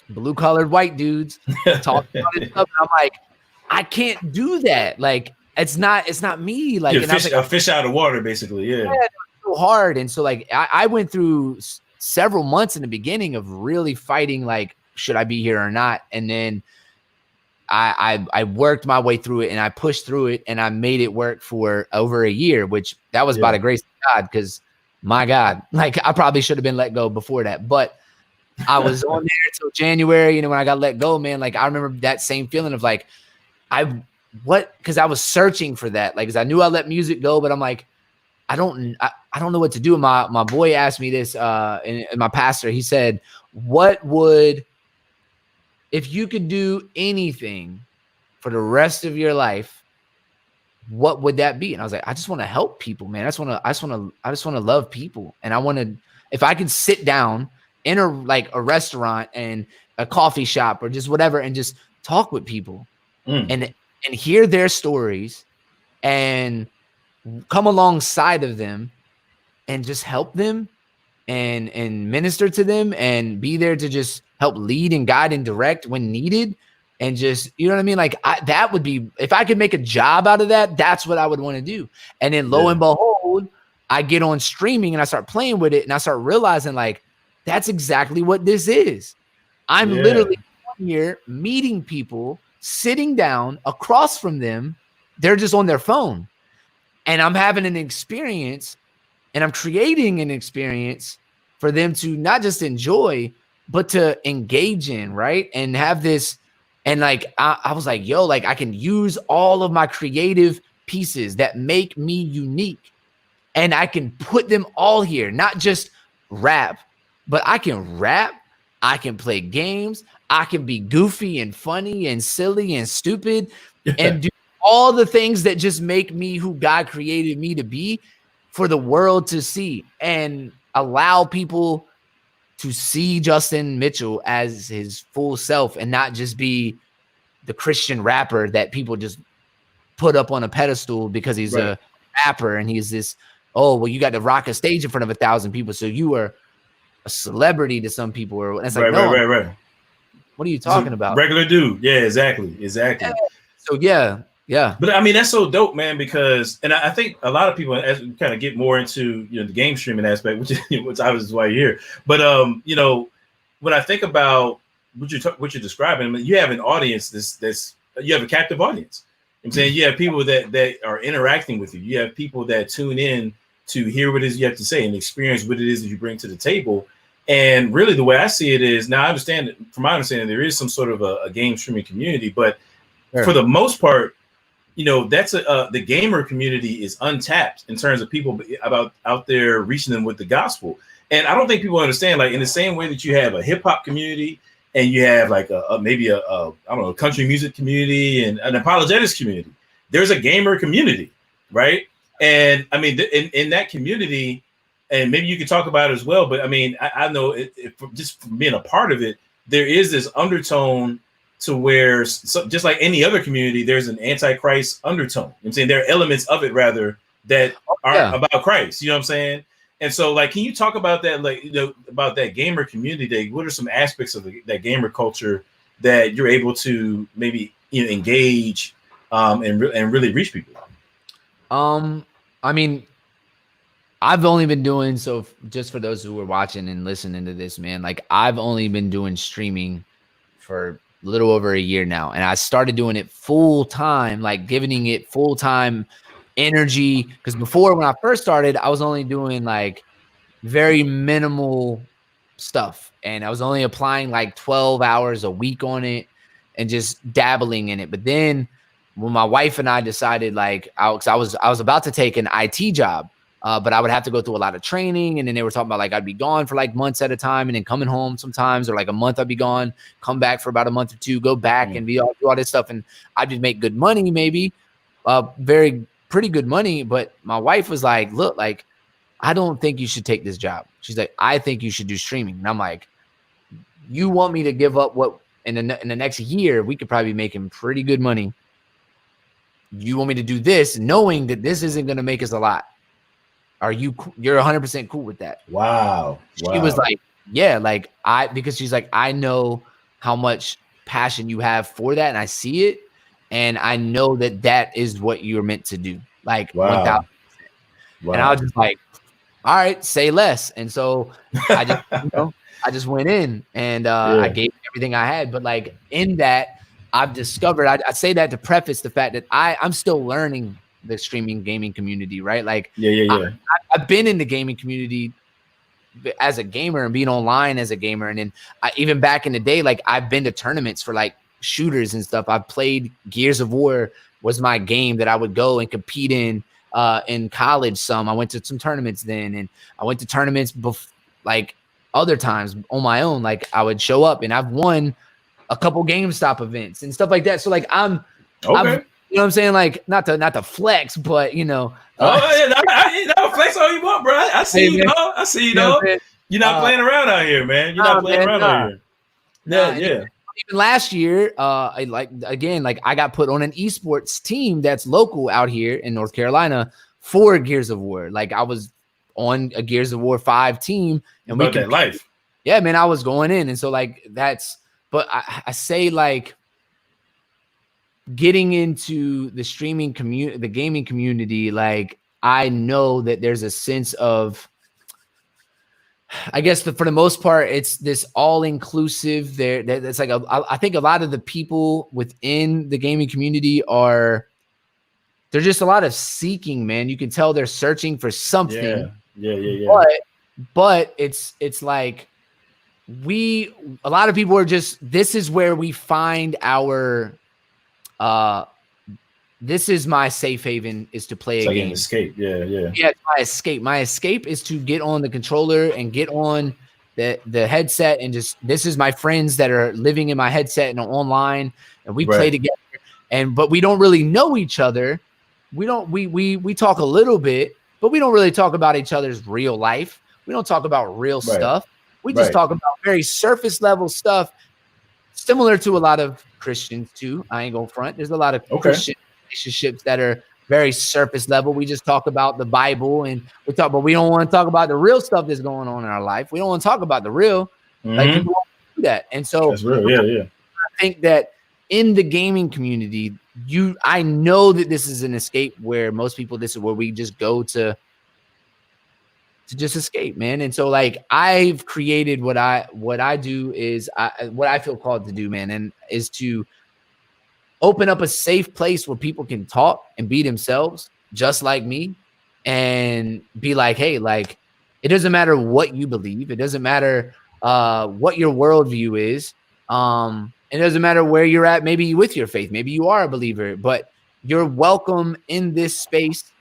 blue-collared white dudes talking about this stuff. And I'm like, I can't do that. Like, it's not me. Like, and a fish out of water, basically. Yeah, so hard. And so, like, I went through several months in the beginning of really fighting, like, should I be here or not? And then I worked my way through it, and I pushed through it, and I made it work for over a year, which that was by the grace of God, because my God, like, I probably should have been let go before that, but I was on there until January. When I got let go, man, like, I remember that same feeling of like, because I was searching for that, like, because I knew I let music go, but I'm like, I don't know what to do. My boy asked me this, and my pastor, he said, if you could do anything for the rest of your life, what would that be? And I was like, I just want to help people, man. I just want to love people. And if I could sit down in a restaurant and a coffee shop or just whatever, and just talk with people and hear their stories and come alongside of them and just help them and minister to them and be there to just help lead and guide and direct when needed. And just, you know what I mean? Like, that would be, if I could make a job out of that, that's what I would want to do. And then lo and behold, I get on streaming and I start playing with it, and I start realizing, like, that's exactly what this is. I'm literally here meeting people, sitting down across from them. They're just on their phone, and I'm having an experience, and I'm creating an experience for them to not just enjoy, but to engage in, right? And have this. And like, I was like, yo, like, I can use all of my creative pieces that make me unique, and I can put them all here, not just rap, but I can rap, I can play games, I can be goofy and funny and silly and stupid and do all the things that just make me who God created me to be for the world to see, and allow people to see Justin Mitchell as his full self, and not just be the Christian rapper that people just put up on a pedestal because he's a rapper, and he's this, oh, well, you got to rock a stage in front of 1,000 people, so you are a celebrity to some people. Or it's like, right. What are you talking about? Regular dude. Yeah, exactly. So yeah. But I mean, that's so dope, man, because, and I think a lot of people, as we kind of get more into, the game streaming aspect, which obviously is why you're here. But when I think about what you're describing, I mean, you have an audience you have a captive audience. I'm saying you have people that are interacting with you. You have people that tune in to hear what it is you have to say and experience what it is that you bring to the table. And really, the way I see it is, now I understand that, from my understanding, there is some sort of a game streaming community, but for the most part, that's the gamer community is untapped in terms of people out there reaching them with the gospel. And I don't think people understand, like, in the same way that you have a hip hop community, and you have like maybe a country music community and an apologetics community, there's a gamer community, right? And I mean, in that community, and maybe you could talk about it as well, but I mean, I know just from being a part of it, there is this undertone to where, just like any other community, there's an antichrist undertone. I'm saying there are elements of it rather that aren't about Christ. You know what I'm saying? And so, like, can you talk about that, like, about that gamer community? What are some aspects of that gamer culture that you're able to maybe engage and really reach people? I mean, I've only been doing, so just for those who are watching and listening to this, man, like, I've only been doing streaming for a little over a year now, and I started doing it full time, like giving it full time energy, because before, when I first started, I was only doing like very minimal stuff, and I was only applying like 12 hours a week on it and just dabbling in it. But then when my wife and I decided, like, I was about to take an IT job, but I would have to go through a lot of training, and then they were talking about, like, I'd be gone for like months at a time, and then coming home sometimes, or like a month I'd be gone, come back for about a month or two, go back and do all this stuff, and I'd just make good money, maybe pretty good money. But my wife was like, look, like, I don't think you should take this job. She's like, I think you should do streaming. And I'm like, you want me to give up what in the next year we could probably be making pretty good money you want me to do this, knowing that this isn't going to make us a lot. You're 100% cool with that? Wow. She was like, yeah, like because she's like, I know how much passion you have for that, and I see it, and I know that that is what you're meant to do. Like, 1,000%. And I was just like, all right, say less. And so I just, I just went in and I gave everything I had. But like in that, I've discovered, I say that to preface the fact that I'm still learning the streaming gaming community, right? Like, I've been in the gaming community as a gamer and being online as a gamer. And then even back in the day, like I've been to tournaments for like shooters and stuff. I've played Gears of War was my game that I would go and compete in college. I went to some tournaments then, and I went to tournaments like other times on my own. Like I would show up and I've won a couple GameStop events and stuff like that. So like I'm you know what I'm saying? Like not to flex, but flex all you want, bro. I see you, dog. I see you, dog. You're not playing around out here, man. You're not playing around out here. Yeah. Even last year, I got put on an esports team that's local out here in North Carolina for Gears of War. Like I was on a Gears of War 5 team, and we that life. Yeah, man, I was going in, and so like that's. But I say like getting into the streaming community, the gaming community, like I know that there's a sense of, I guess for the most part, it's this all-inclusive. That's like I think a lot of the people within the gaming community they're just a lot of seeking, man. You can tell they're searching for something. Yeah. But it's like a lot of people are just, this is where we find our this is my safe haven, is to play a game. Escape. Yeah, it's my escape. My escape is to get on the controller and get on the headset, and just, this is my friends that are living in my headset and online, and we play together. But we don't really know each other. We talk a little bit, but we don't really talk about each other's real life. We don't talk about real stuff. We just talk about very surface level stuff, similar to a lot of Christians too. I ain't gonna front. There's a lot of Christian relationships that are very surface level. We just talk about the Bible, and but we don't want to talk about the real stuff that's going on in our life. We don't want to talk about the real. Like people want to do that. And so that's real. Yeah. I think that in the gaming community, I know that this is an escape where most people, this is where we just go to just escape, man. And so like I've created what I do is what I feel called to do, man, and is to open up a safe place where people can talk and be themselves just like me, and be like, hey, like it doesn't matter what you believe, it doesn't matter what your worldview is, it doesn't matter where you're at, maybe with your faith, maybe you are a believer, but you're welcome in this space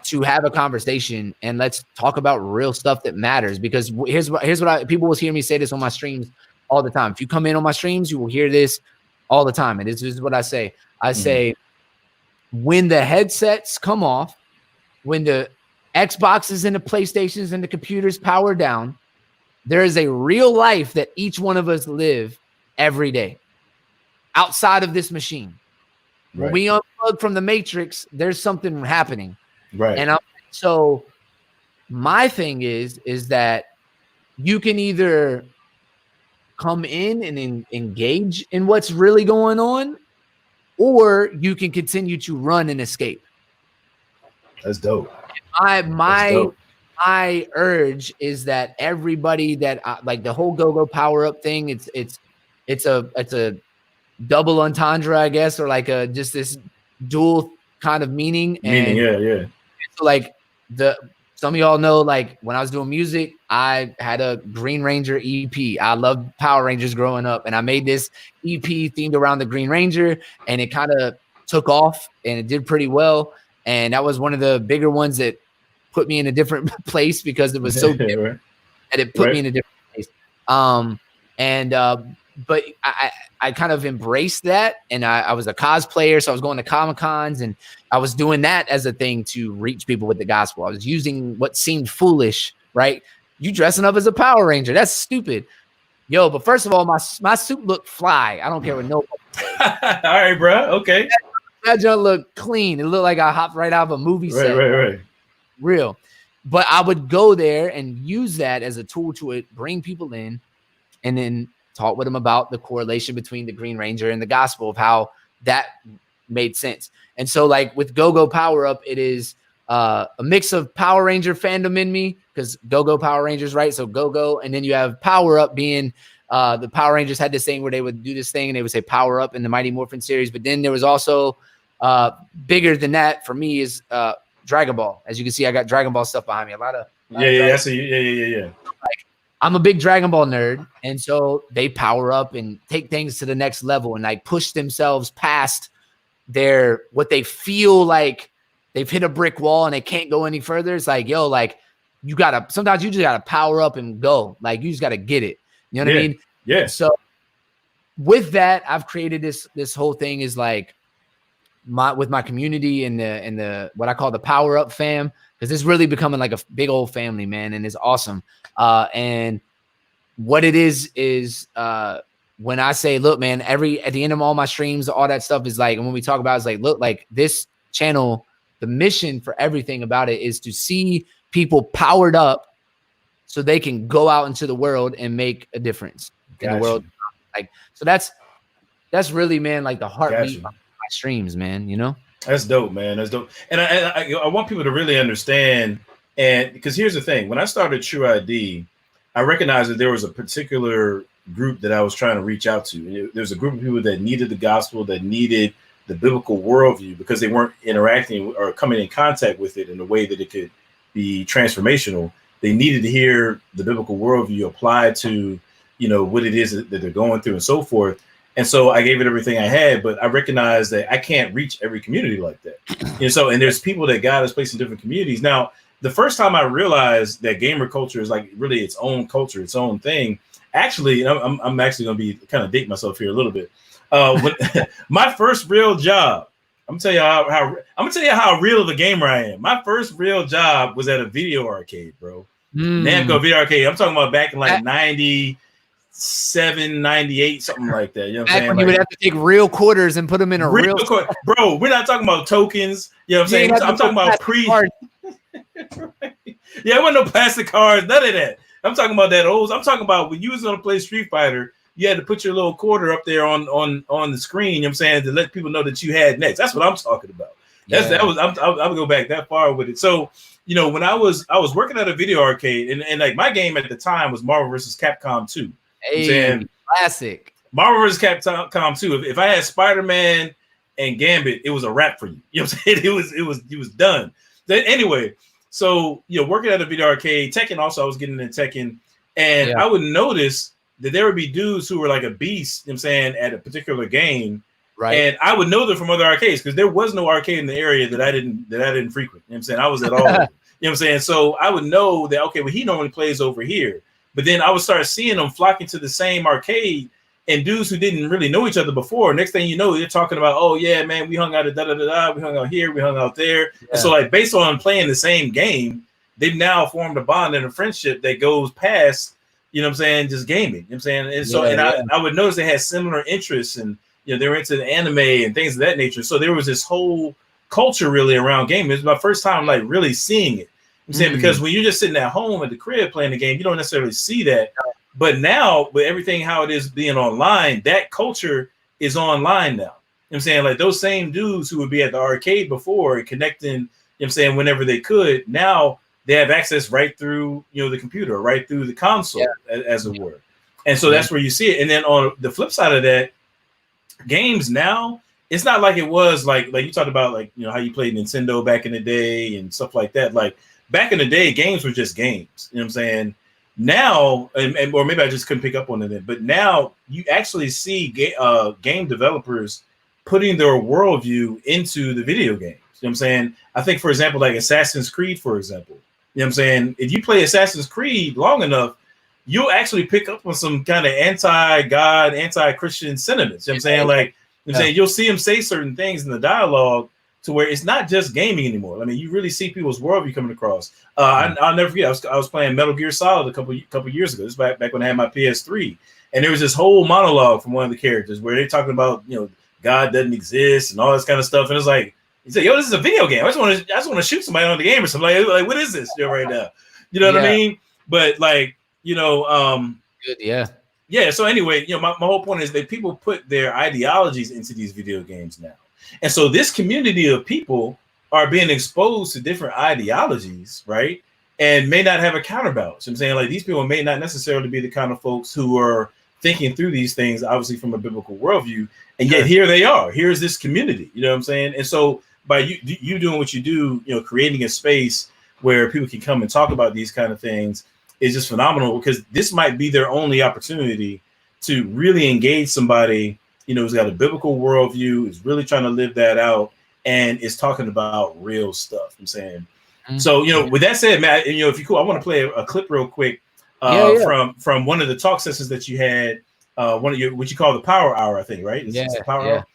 to have a conversation, and let's talk about real stuff that matters. Because here's what people will hear me say this on my streams all the time. If you come in on my streams, you will hear this all the time. And this is what I say. I say, when the headsets come off, when the Xboxes and the PlayStations and the computers power down, there is a real life that each one of us live every day outside of this machine. When we unplug from the matrix, there's something happening. Right. And so my thing is that you can either come in and engage in what's really going on, or you can continue to run and escape. That's dope. My urge is that everybody that like the whole go power up thing, it's a double entendre, I guess, or like just this dual kind of meaning. Yeah. So like some of y'all know, like when I was doing music, I had a Green Ranger EP. I loved Power Rangers growing up, and I made this EP themed around the Green Ranger, and it kind of took off and it did pretty well. And that was one of the bigger ones that put me in a different place because it was so different. And it put me in a different place. But I kind of embraced that, and I was a cosplayer, so I was going to Comic-Cons, and I was doing that as a thing to reach people with the gospel. I was using what seemed foolish, right? You dressing up as a Power Ranger, that's stupid. Yo, but first of all, my suit looked fly. I don't care what nobody says. All right, bro. Okay. That junk looked clean. It looked like I hopped right out of a movie set. Right. Real. But I would go there and use that as a tool to bring people in and then talk with them about the correlation between the Green Ranger and the gospel of how that made sense. And so like with Go-Go Power Up, it is a mix of Power Ranger fandom in me because Go-Go Power Rangers, right? So Go-Go, and then you have Power Up being the Power Rangers had this thing where they would do this thing and they would say Power Up in the Mighty Morphin series. But then there was also bigger than that for me is Dragon Ball. As you can see, I got Dragon Ball stuff behind me. A lot of yeah. Like I'm a big Dragon Ball nerd, and so they power up and take things to the next level and like push themselves past their what they feel like they've hit a brick wall and they can't go any further. It's like, yo, like sometimes you just gotta power up and go. Like you just gotta get it. You know what I mean? Yeah. So with that, I've created this whole thing is like with my community and the what I call the Power Up fam, because it's really becoming like a big old family, man, and it's awesome. And what it is when I say, look, man, at the end of all my streams, all that stuff is like, and when we talk about it, it's like, look, like this channel, the mission for everything about it is to see people powered up so they can go out into the world and make a difference in the world. Like, so that's really, man, like the heartbeat of my streams, man, you know? That's dope, man. That's dope. And I want people to really understand. And because here's the thing, when I started Tru-ID, I recognized that there was a particular group that I was trying to reach out to. There's a group of people that needed the gospel, that needed the biblical worldview because they weren't interacting or coming in contact with it in a way that it could be transformational. They needed to hear the biblical worldview applied to, what it is that they're going through and so forth. And so I gave it everything I had, but I recognized that I can't reach every community like that. And there's people that God has placed in different communities. Now, the first time I realized that gamer culture is like really its own culture, its own thing. Actually, I'm actually going to be kind of dating myself here a little bit. My first real job, I'm gonna tell you how real of a gamer I am. My first real job was at a video arcade, bro. Namco Video Arcade. I'm talking about back in like 97, 98, something like that. You know what I'm saying? When you would have to take real quarters and put them in a real bro. We're not talking about tokens. You know what I'm saying? I'm talking about Right. Yeah, it wasn't no plastic cards, none of that. I'm talking about that old. I'm talking about when you was gonna play Street Fighter, you had to put your little quarter up there on the screen. You know what I'm saying, to let people know that you had next. That's what I'm talking about. I would go back that far with it. So when I was working at a video arcade, and like my game at the time was Marvel vs. Capcom 2. Hey, classic. Marvel vs. Capcom 2. If I had Spider-Man and Gambit, it was a wrap for you. You know what I'm saying? It was done. Then anyway, so working at a video arcade, Tekken also, I was getting into Tekken, and I would notice that there would be dudes who were like a beast, you know what I'm saying, at a particular game. Right. And I would know them from other arcades because there was no arcade in the area that I didn't frequent. You know what I'm saying? I was at all. You know what I'm saying? So I would know that, okay, well, he normally plays over here. But then I would start seeing them flocking to the same arcade, and dudes who didn't really know each other before. Next thing you know, you're talking about, oh yeah, man, we hung out at da-da-da-da, we hung out here, we hung out there. Yeah. And so like based on playing the same game, they've now formed a bond and a friendship that goes past, you know what I'm saying, just gaming. You know what I'm saying? And so I would notice they had similar interests, and they were into the anime and things of that nature. So there was this whole culture really around gaming. It was my first time like really seeing it. I'm saying because when you're just sitting at home at the crib playing the game, you don't necessarily see that. But now with everything how it is being online, that culture is online now. You know what I'm saying? Like those same dudes who would be at the arcade before and connecting, you know what I'm saying, whenever they could, now they have access right through, the computer, right through the console, as it were. And so that's where you see it. And then on the flip side of that, games now, it's not like it was like you talked about, like, how you played Nintendo back in the day and stuff like that. Like back in the day, games were just games. You know what I'm saying? Now, or maybe I just couldn't pick up on it, but now you actually see game developers putting their worldview into the video games. You know what I'm saying? I think, for example, like Assassin's Creed, for example. You know what I'm saying? If you play Assassin's Creed long enough, you'll actually pick up on some kind of anti-God, anti-Christian sentiments. You know what I'm saying? Like, you know what I'm saying, you'll see him say certain things in the dialogue to where it's not just gaming anymore. I mean, you really see people's worldview coming across. I'll never forget. I was playing Metal Gear Solid a couple years ago. This is back when I had my PS3, and there was this whole monologue from one of the characters where they're talking about God doesn't exist and all this kind of stuff. And it's like, he said, yo, this is a video game. I just want to shoot somebody on the game or something. Like what is this right now? You know what I mean? But like, good, yeah. Yeah. So anyway, my whole point is that people put their ideologies into these video games now. And so this community of people are being exposed to different ideologies, right? And may not have a counterbalance. So I'm saying, like, these people may not necessarily be the kind of folks who are thinking through these things, obviously from a biblical worldview. And yet here they are. Here's this community, you know what I'm saying? And so by you doing what you do, creating a space where people can come and talk about these kind of things is just phenomenal, because this might be their only opportunity to really engage somebody, who's got a biblical worldview, is really trying to live that out, and is talking about real stuff. I'm saying. Mm-hmm. So, with that said, Matt, if you're cool, I want to play a clip real quick from one of the talk sessions that you had, one of your, what you call the Power Hour, I think, right? It's the Power Hour?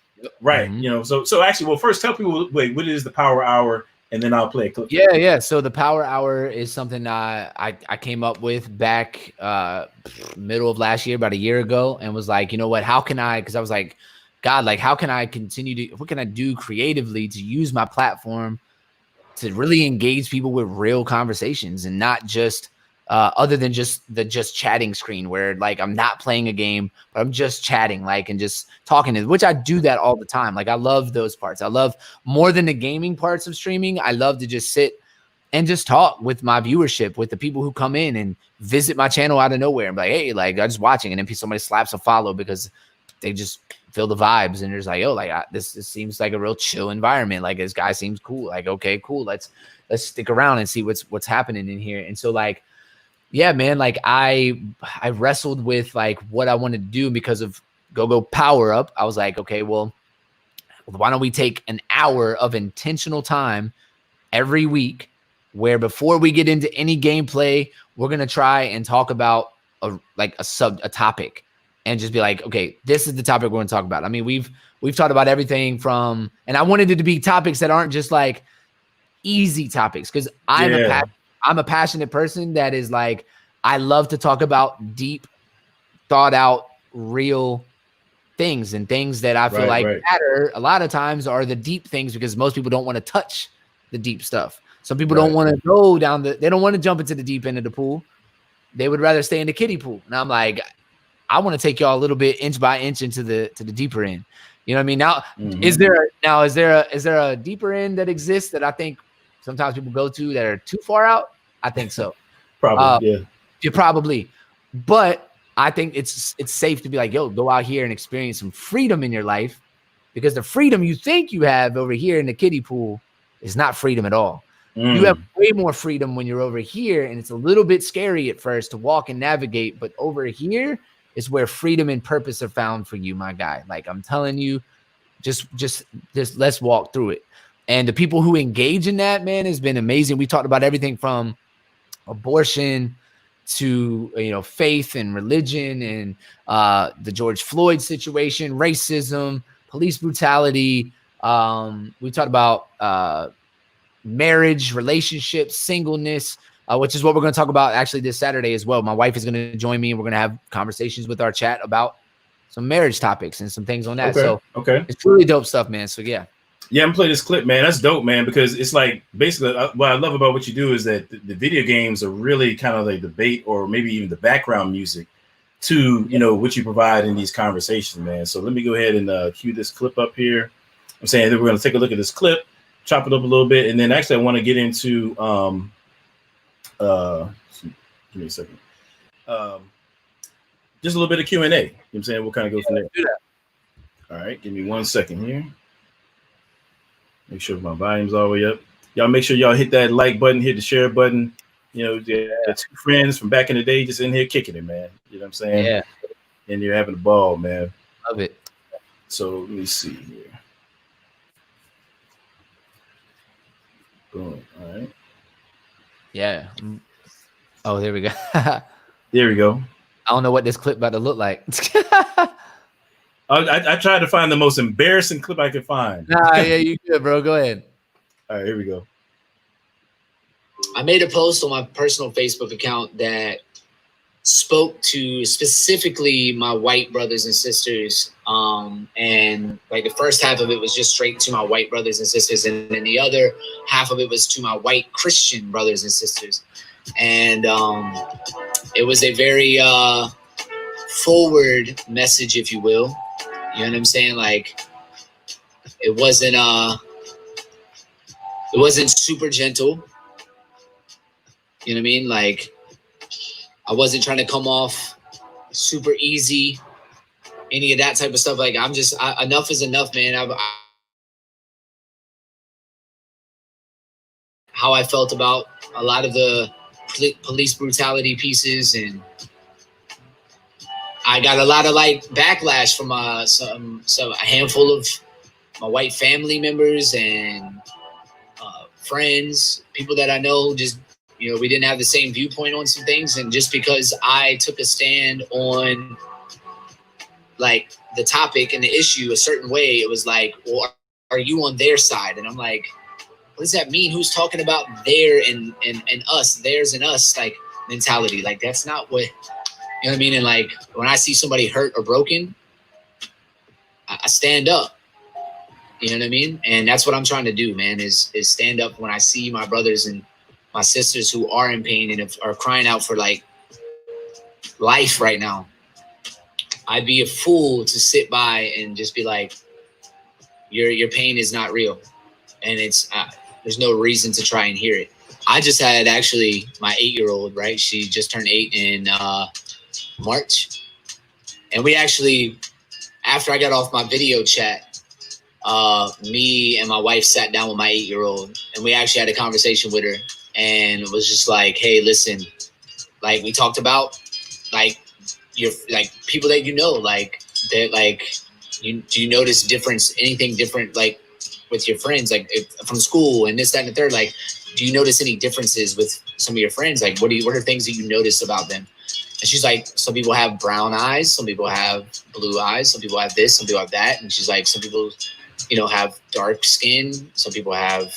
Right. Mm-hmm. So actually, well, first tell people, what is the Power Hour, and then I'll play a clip. Yeah. So the Power Hour is something I came up with back middle of last year, about a year ago, and was like, you know what, how can I, because I was like, God, like, how can I continue to, what can I do creatively to use my platform to really engage people with real conversations, and not just other than just the chatting screen where, like, I'm not playing a game, but I'm just chatting, like, and just talking to, which I do that all the time. Like, I love those parts. I love more than the gaming parts of streaming. I love to just sit and just talk with my viewership, with the people who come in and visit my channel out of nowhere and be like, hey, like, I'm just watching. And then somebody slaps a follow because they just feel the vibes, and there's like, oh, like, this seems like a real chill environment. Like, this guy seems cool. Like, okay, cool. Let's stick around and see what's happening in here. And so, like, yeah, man, like, I wrestled with, like, what I wanted to do because of Go Power Up. I was like, okay, well, why don't we take an hour of intentional time every week where, before we get into any gameplay, we're going to try and talk about a topic, and just be like, okay, this is the topic we're going to talk about. I mean, we've talked about everything from, and I wanted it to be topics that aren't just like easy topics, because I'm a passionate person that is like, I love to talk about deep, thought out, real things, and things that I feel matter a lot of times are the deep things, because most people don't want to touch the deep stuff. Some people don't want to go down they don't want to jump into the deep end of the pool. They would rather stay in the kiddie pool. And I'm like, I want to take y'all a little bit inch by inch into the deeper end. You know what I mean? Now, is there a deeper end that exists that I think sometimes people go to that are too far out? I think so. Probably, yeah, probably. But I think it's safe to be like, yo, go out here and experience some freedom in your life, because the freedom you think you have over here in the kiddie pool is not freedom at all. You have way more freedom when you're over here, and it's a little bit scary at first to walk and navigate, but over here is where freedom and purpose are found for you, my guy. Like, I'm telling you, just let's walk through it. And the people who engage in that, man, has been amazing. We talked about everything from abortion to, faith and religion, and the George Floyd situation, racism, police brutality. We talked about marriage, relationships, singleness, which is what we're going to talk about actually this Saturday as well. My wife is going to join me, and we're going to have conversations with our chat about some marriage topics and some things on that. Okay. It's really dope stuff, man. So yeah, I'm gonna play this clip, man. That's dope, man, because it's like, basically, what I love about what you do is that the video games are really kind of like the bait, or maybe even the background music to, what you provide in these conversations, man. So let me go ahead and cue this clip up here. I'm saying that we're going to take a look at this clip, chop it up a little bit, and then actually I want to get into give me a second. Just a little bit of Q&A. You know what I'm saying? We'll kind of go from there. Do that. All right, give me 1 second here. Make sure my volume's all the way up. Y'all make sure y'all hit that like button, hit the share button. The two friends from back in the day just in here kicking it, man. You know what I'm saying? Yeah. And you're having a ball, man. Love it. So let me see here. Boom. All right. Yeah. Oh, there we go. There we go. I don't know what this clip about to look like. I tried to find the most embarrassing clip I could find. Nah, yeah, you good, bro. Go ahead. All right, here we go. I made a post on my personal Facebook account that spoke to specifically my white brothers and sisters. And like the first half of it was just straight to my white brothers and sisters. And then the other half of it was to my white Christian brothers and sisters. And it was a very forward message, if you will. You know what I'm saying? Like it wasn't super gentle. You know what I mean? Like I wasn't trying to come off super easy, any of that type of stuff. Like I'm just enough is enough, man. How I felt about a lot of the police brutality pieces, and I got a lot of like backlash from a handful of my white family members and friends, people that I know. Just we didn't have the same viewpoint on some things, and just because I took a stand on like the topic and the issue a certain way, it was like, well, are you on their side? And I'm like, what does that mean? Who's talking about their and us, theirs and us, like mentality? Like that's not what, you know what I mean? And like when I see somebody hurt or broken, I stand up. You know what I mean? And that's what I'm trying to do, man, is stand up when I see my brothers and my sisters who are in pain and are crying out for like life right now. I'd be a fool to sit by and just be like, your pain is not real. And it's, there's no reason to try and hear it. I just had actually my 8-year-old, right? She just turned 8 in March. And we actually, after I got off my video chat, me and my wife sat down with my 8-year-old and we actually had a conversation with her. And it was just like, hey, listen, like we talked about like your like people that like that, like do you notice anything different like with your friends, like from school and this, that, and the third? Like, do you notice any differences with some of your friends? Like, what are things that you notice about them? And she's like, some people have brown eyes, some people have blue eyes, some people have this, some people have that. And she's like, some people, have dark skin, some people have,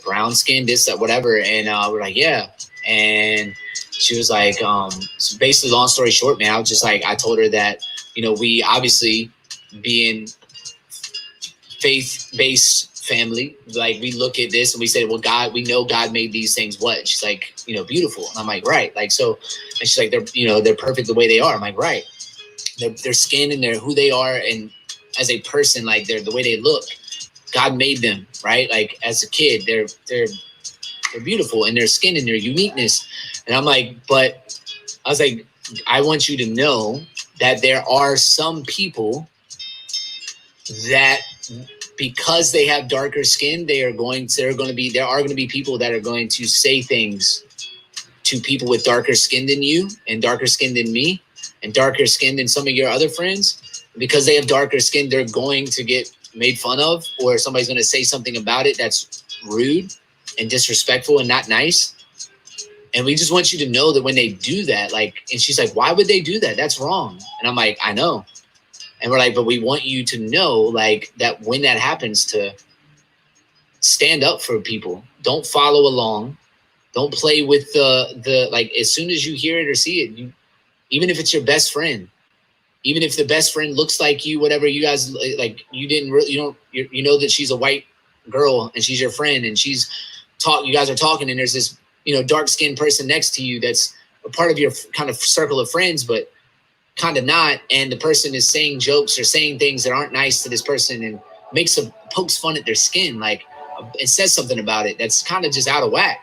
brown skin, this, that, whatever. And we're like, yeah. And she was like, so basically, long story short, man, I was just like, I told her that, we obviously being faith-based family, like we look at this and we say, well, we know God made these things what? She's like, beautiful. And I'm like, right. Like, so, and she's like, they're perfect the way they are. I'm like, right. Their skin and who they are. And as a person, like the way they look, God made them, right? Like as a kid, they're beautiful in their skin and their uniqueness. And I'm like, but I was like, I want you to know that there are some people that because they have darker skin, there are going to be people that are going to say things to people with darker skin than you and darker skin than me and darker skin than some of your other friends. Because they have darker skin, they're going to get made fun of, or somebody's going to say something about it that's rude and disrespectful and not nice. And we just want you to know that when they do that, like, and she's like, why would they do that? That's wrong. And I'm like, I know. And we're like, but we want you to know, like, that when that happens, to stand up for people. Don't follow along. Don't play with the like, as soon as you hear it or see it, even if it's your best friend, even if the best friend looks like you, whatever, you guys, like, you know that she's a white girl and she's your friend and you guys are talking and there's this, dark skinned person next to you that's a part of your kind of circle of friends, but kind of not. And the person is saying jokes or saying things that aren't nice to this person and pokes fun at their skin. Like, it says something about it that's kind of just out of whack.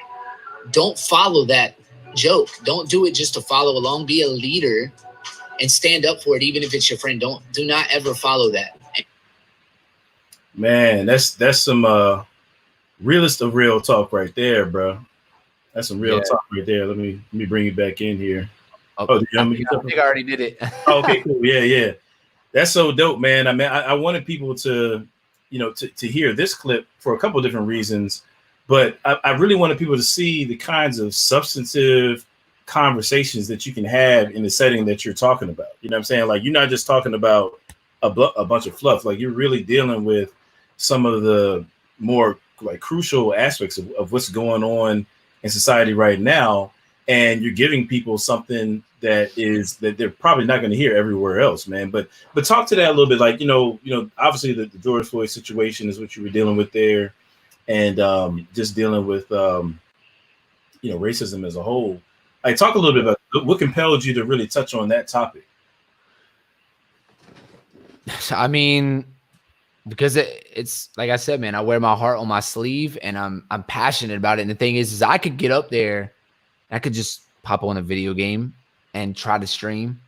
Don't follow that joke. Don't do it just to follow along. Be a leader and stand up for it, even if it's your friend. Do not ever follow that. Man, that's some realist of real talk right there, bro. That's some real talk right there. Let me bring you back in here. I think I already did it. Oh, okay, cool. Yeah. That's so dope, man. I mean, I wanted people to, to hear this clip for a couple of different reasons, but I really wanted people to see the kinds of substantive conversations that you can have in the setting that you're talking about. You know what I'm saying? Like, you're not just talking about a bunch of fluff. Like, you're really dealing with some of the more like crucial aspects of what's going on in society right now. And you're giving people something that they're probably not going to hear everywhere else, man. But talk to that a little bit, like, obviously the George Floyd situation is what you were dealing with there, and just dealing with racism as a whole. Like, talk a little bit about what compelled you to really touch on that topic. I mean, because it's like I said, man, I wear my heart on my sleeve, and I'm passionate about it. And the thing is I could get up there, I could just pop on a video game and try to stream.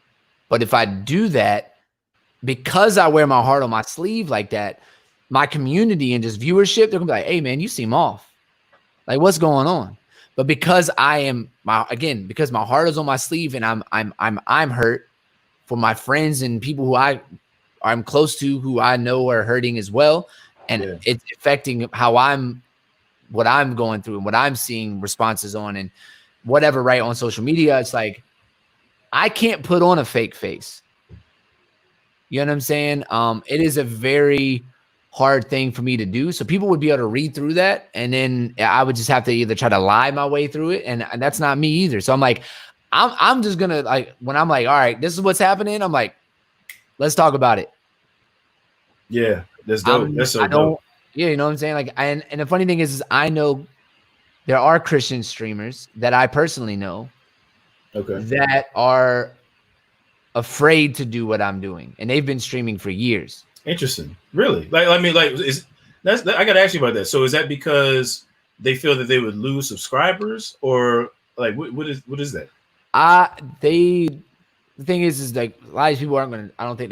But if I do that, because I wear my heart on my sleeve like that, my community and just viewership, they're gonna be like, hey man, you seem off. Like, what's going on? But because because my heart is on my sleeve, and I'm hurt for my friends and people who I'm close to, who I know are hurting as well. And it's affecting what I'm going through and what I'm seeing responses on and whatever, right, on social media. It's like, I can't put on a fake face. You know what I'm saying? It is a very hard thing for me to do. So people would be able to read through that, and then I would just have to either try to lie my way through it, and that's not me either. So I'm like, I'm just gonna, like, when I'm like, all right, this is what's happening, I'm like, let's talk about it. Yeah, that's dope. That's so dope. Yeah, you know what I'm saying? Like, and the funny thing is I know there are Christian streamers that I personally know, that are afraid to do what I'm doing, and they've been streaming for years. Interesting. Really? Like, I mean, like, I got to ask you about that. So is that because they feel that they would lose subscribers, or like, what is that? The thing is like, a lot of people aren't gonna. I don't think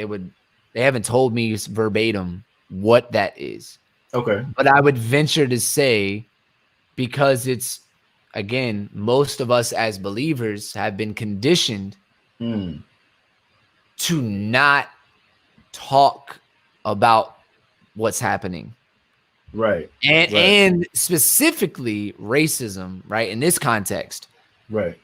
they haven't told me verbatim what that is. Okay. But I would venture to say, because it's, again, most of us as believers have been conditioned to not talk about what's happening. Right. And specifically racism, right? In this context. Right.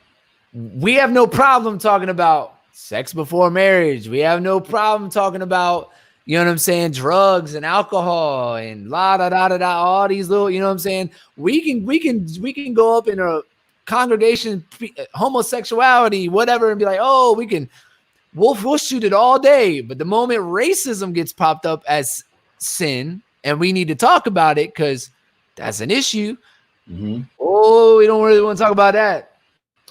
We have no problem talking about sex before marriage. We have no problem talking about, you know what I'm saying, drugs and alcohol and all these little, you know what I'm saying? We can go up in a congregation, homosexuality, whatever, and be like, oh, we'll shoot it all day. But the moment racism gets popped up as sin, and we need to talk about it because that's an issue. Oh, we don't really want to talk about that.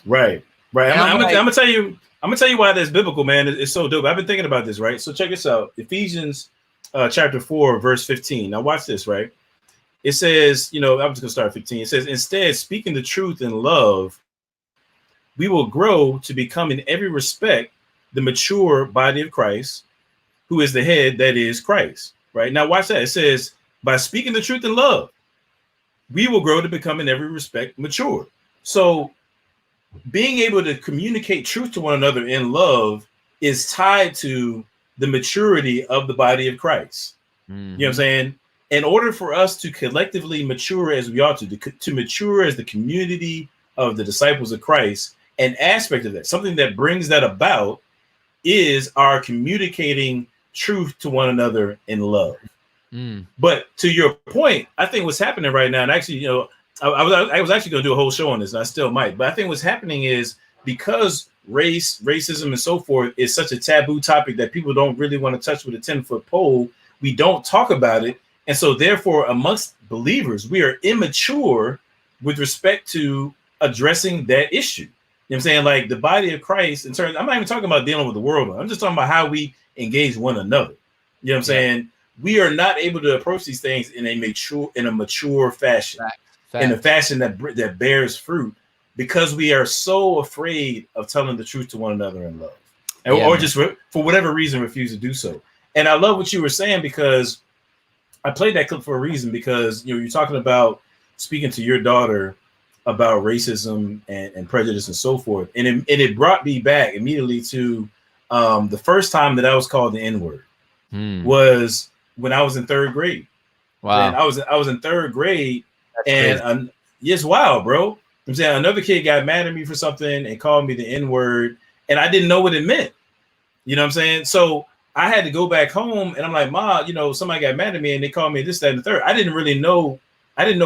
Right. I'm gonna tell you why that's biblical, man. It's so dope. I've been thinking about this, right? So check this out. Ephesians chapter 4, verse 15. Now watch this, right? It says, I'm just gonna start at 15. It says, instead, speaking the truth in love, we will grow to become in every respect the mature body of Christ, who is the head, that is Christ. Right? Now watch that. It says, by speaking the truth in love, we will grow to become in every respect mature. So being able to communicate truth to one another in love is tied to the maturity of the body of Christ. You know what I'm saying? In order for us to collectively mature as we ought to mature as the community of the disciples of Christ, an aspect of that, something that brings that about, is our communicating truth to one another in love. But to your point, I think what's happening right now, and actually, I was actually going to do a whole show on this, and I still might, but I think what's happening is, because racism, and so forth is such a taboo topic that people don't really want to touch with a 10-foot pole, we don't talk about it. And so therefore, amongst believers, we are immature with respect to addressing that issue. You know what I'm saying? Like, the body of Christ, in terms, I'm not even talking about dealing with the world. I'm just talking about how we engage one another. You know what I'm saying? We are not able to approach these things in a mature fashion. In a fashion that bears fruit, because we are so afraid of telling the truth to one another in love, or just for whatever reason refuse to do so. And I love what you were saying, because I played that clip for a reason, because you're talking about speaking to your daughter about racism and prejudice and so forth, and it brought me back immediately to the first time that I was called the N-word was when I was in third grade. Wow. And I was in third grade. And it's wild, bro. I'm saying, another kid got mad at me for something and called me the N-word, and I didn't know what it meant. You know what I'm saying? So I had to go back home, and I'm like, Ma, somebody got mad at me and they called me this, that, and the third. I didn't know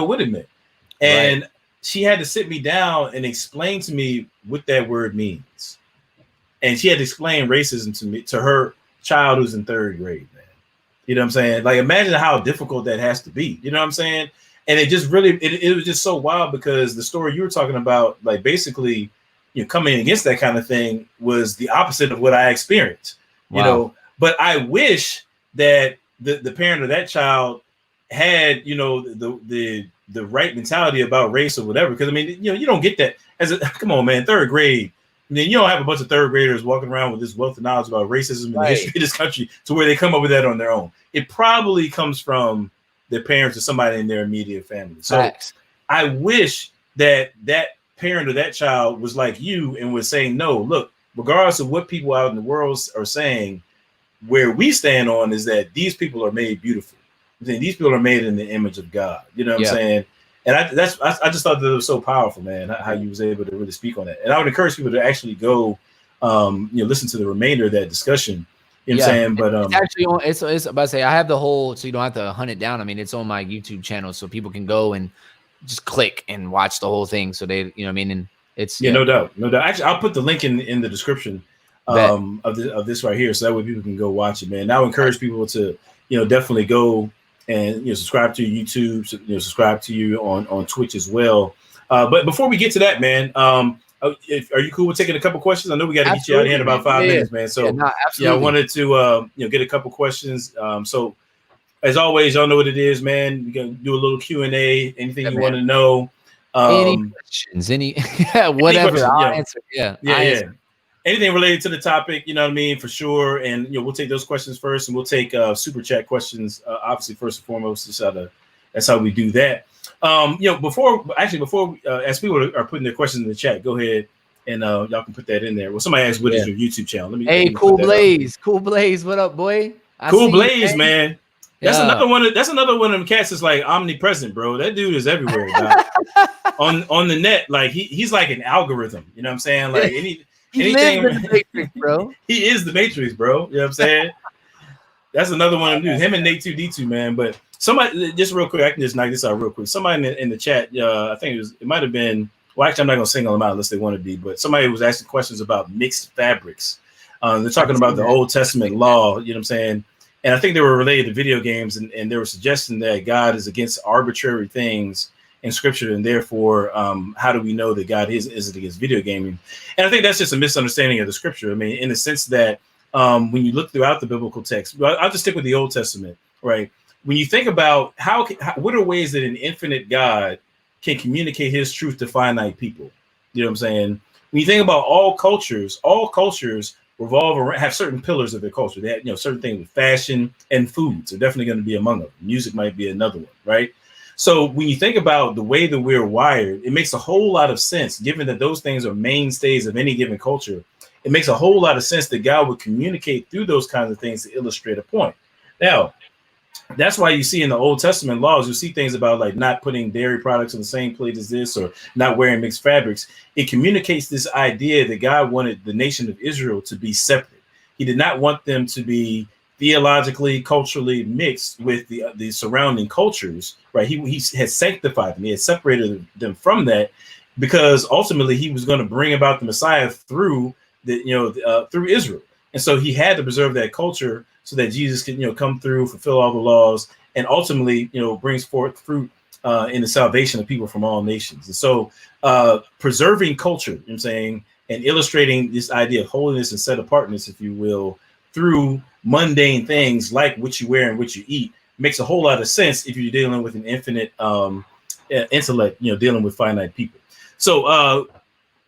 what it meant. And she had to sit me down and explain to me what that word means. and she had to explain racism to her child who's in third grade, man. You know what I'm saying? Like, imagine how difficult that has to be. You know what I'm saying? And it just really, it was just so wild because the story you were talking about, like basically, coming against that kind of thing was the opposite of what I experienced. Wow. You know, but I wish that the parent of that child had, the right mentality about race or whatever. Because I mean, you don't get that come on, man, third grade. I mean, you don't have a bunch of third graders walking around with this wealth of knowledge about racism and the history of this country to where they come up with that on their own. It probably comes from their parents or somebody in their immediate family. So Facts. I wish that parent of that child was like you and was saying, no, look, regardless of what people out in the world are saying, where we stand on is that these people are made beautiful. These people are made in the image of God. You know what I'm saying? And I just thought that it was so powerful, man, how you was able to really speak on that. And I would encourage people to actually go, listen to the remainder of that discussion. You know what I'm saying? But it's actually on. It's about to say I have the whole, so you don't have to hunt it down. I mean, it's on my YouTube channel, so people can go and just click and watch the whole thing. So they, you know what I mean? And it's no doubt. Actually, I'll put the link in the description of this right here, so that way people can go watch it, man. And I would encourage people to, definitely go and subscribe to YouTube, subscribe to you on Twitch as well. But before we get to that, man, are you cool with taking a couple questions? I know we got to get you out of here in about 5 minutes, man. So I wanted to get a couple questions. So as always, y'all know what it is, man. We can do a little Q&A. Anything you want to know? Any questions? Whatever. I'll answer. Yeah. Anything related to the topic, you know what I mean, for sure. And we'll take those questions first, and we'll take super chat questions, obviously first and foremost. That's how we do that. Before as people are putting their questions in the chat, go ahead and y'all can put that in there. Well, somebody asked, what is your YouTube channel? Let me Cool Blaze, what up, boy? Cool Blaze, man. That's another one. That's another one of them cats that's like omnipresent, bro. That dude is everywhere. on the net, like he's like an algorithm. You know what I'm saying? Like anything, lives in the Matrix, bro. He is the Matrix, bro. You know what I'm saying? That's another one of them dudes. Him and Nate 2D2, man. But somebody, just real quick, I can just knock this out real quick. Somebody in the chat, I think it might have been. Well, actually, I'm not gonna single them out unless they want to be. But somebody was asking questions about mixed fabrics. They're talking about the Old Testament law. You know what I'm saying? And I think they were related to video games, and they were suggesting that God is against arbitrary things in Scripture, and therefore, how do we know that God isn't against video gaming? And I think that's just a misunderstanding of the Scripture. I mean, in the sense that when you look throughout the biblical text, I'll just stick with the Old Testament, right? When you think about what are ways that an infinite God can communicate His truth to finite people? You know what I'm saying? When you think about all cultures revolve around, have certain pillars of their culture. They have, certain things with fashion and foods are definitely going to be among them. Music might be another one, right? So when you think about the way that we're wired, it makes a whole lot of sense, given that those things are mainstays of any given culture. It makes a whole lot of sense that God would communicate through those kinds of things to illustrate a point. Now, that's why you see in the Old Testament laws, you see things about like not putting dairy products on the same plate as this, or not wearing mixed fabrics. It communicates this idea that God wanted the nation of Israel to be separate. He did not want them to be theologically, culturally mixed with the surrounding cultures, right? He had sanctified them. He had separated them from that, because ultimately he was going to bring about the Messiah through through Israel. And so he had to preserve that culture so that Jesus could, come through, fulfill all the laws, and ultimately, brings forth fruit in the salvation of people from all nations. And so preserving culture, you know what I'm saying, and illustrating this idea of holiness and set apartness, if you will, through mundane things like what you wear and what you eat, makes a whole lot of sense if you're dealing with an infinite intellect, dealing with finite people. So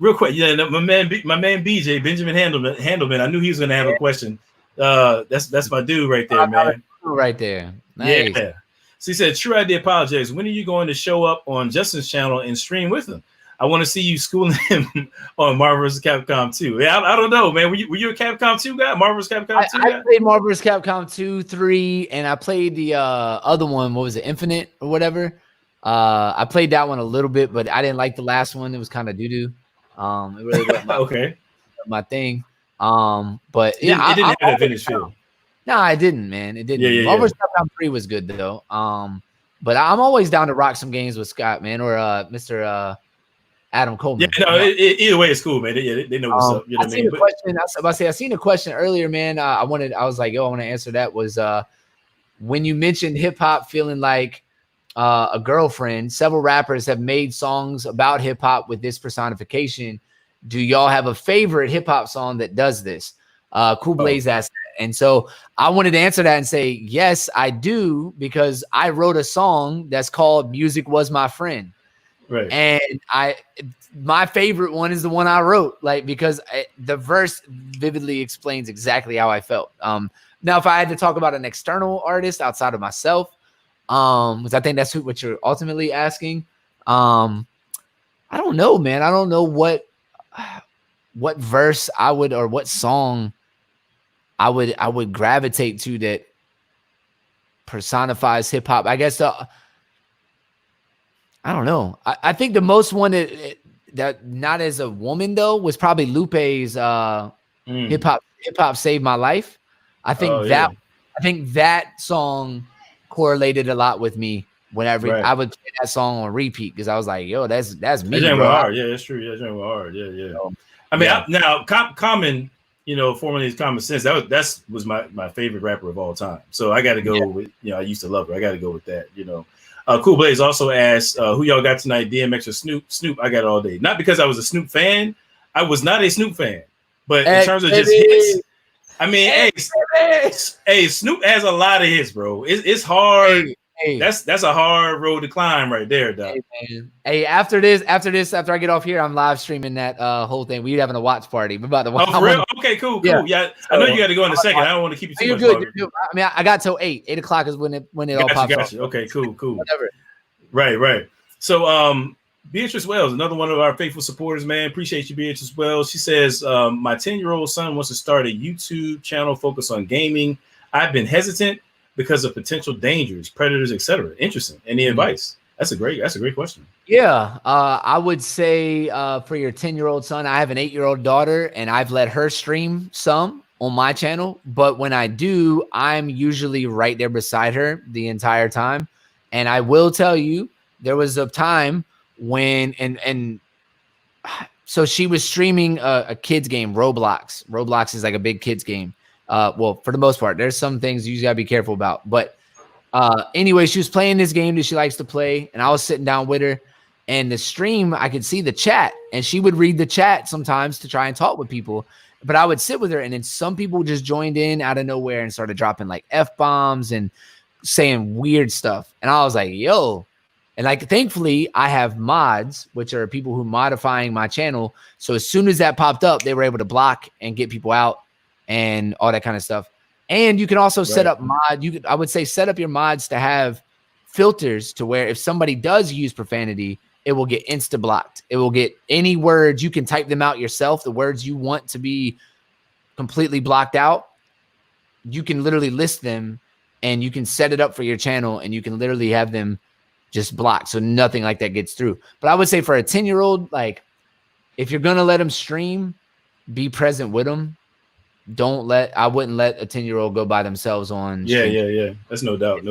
real quick, my man BJ, Benjamin Handelman, I knew he was going to have a question. That's my dude right there, man. Right there. Nice. Yeah. So he said, Tru-ID Apologetics, when are you going to show up on Justin's channel and stream with him? I want to see you schooling him on Marvel vs. Capcom 2. Yeah, I don't know, man. Were you a Capcom 2 guy? Marvel vs. Capcom 2 guy? I played Marvel vs. Capcom 2, 3, and I played the other one. What was it? Infinite or whatever. I played that one a little bit, but I didn't like the last one. It was kind of doo-doo. It really wasn't my thing. But it didn't have that vintage feel. No, I didn't, man. It didn't. Yeah. Marvel vs. Capcom 3 was good though. But I'm always down to rock some games with Scott, man, or Mr. Adam Coleman. Yeah, no, either way, it's cool, man. They know what's up. You know what I mean? I seen a question earlier, man. I was like, yo, I want to answer that. Was when you mentioned hip hop feeling like a girlfriend, several rappers have made songs about hip hop with this personification. Do y'all have a favorite hip hop song that does this? Cool Blaze asked that. And so I wanted to answer that and say, yes, I do, because I wrote a song that's called Music Was My Friend. Right. And my favorite one is the one I wrote, like, because the verse vividly explains exactly how I felt. Now, if I had to talk about an external artist outside of myself, because I think that's what you're ultimately asking. I don't know, man. I don't know what verse I would, or what song I would gravitate to that personifies hip hop. I guess I don't know. I think the most one that not as a woman though was probably Lupe's hip hop Saved My Life. I think I think that song correlated a lot with me whenever I would play that song on repeat, because I was like, yo, that's me, bro. Hard. Yeah, that's true. Yeah, that's hard. Yeah. I mean, Common, formerly Common Sense, that was my favorite rapper of all time. So I got to go with, I used to love her. I got to go with that, Cool Blaze also asked, who y'all got tonight, DMX or Snoop? Snoop, I got it all day. Not because I was a Snoop fan. I was not a Snoop fan. But in terms of just hits, I mean, hey, Snoop has a lot of hits, bro. It's hard. Hey. That's a hard road to climb right there, Doc. Hey, after I get off here, I'm live streaming that whole thing. We're having a watch party. We're about to watch. Oh, for real? Okay, cool. Yeah, I know you got to go in a second. I don't want to keep you too much longer. I mean, I got till 8 o'clock is when it all pops off. Okay, cool. Whatever. Right. So, Beatrice Wells, another one of our faithful supporters, man. Appreciate you, Beatrice Wells. She says, my 10-year-old son wants to start a YouTube channel focused on gaming. I've been hesitant because of potential dangers, predators, etc. Interesting. Any advice? That's a great question. Yeah, I would say for your 10-year-old son, I have an 8-year-old daughter, and I've let her stream some on my channel. But when I do, I'm usually right there beside her the entire time. And I will tell you, there was a time when so she was streaming a kids game, Roblox. Roblox is like a big kids game. Well, for the most part, there's some things you gotta be careful about. But anyway, she was playing this game that she likes to play, and I was sitting down with her. And the stream, I could see the chat, and she would read the chat sometimes to try and talk with people. But I would sit with her, and then some people just joined in out of nowhere and started dropping like F-bombs and saying weird stuff. And I was like, yo. And like, thankfully, I have mods, which are people who modifying my channel. So as soon as that popped up, they were able to block and get people out and all that kind of stuff. And you can also set up I would say set up your mods to have filters to where if somebody does use profanity, it will get insta blocked. It will get any words. You can type them out yourself. The words you want to be completely blocked out, you can literally list them, and you can set it up for your channel, and you can literally have them just blocked, so nothing like that gets through. But I would say for a 10-year-old, like, if you're gonna let them stream, be present with them. I wouldn't let a 10-year-old go by themselves on stream. Yeah. That's no doubt.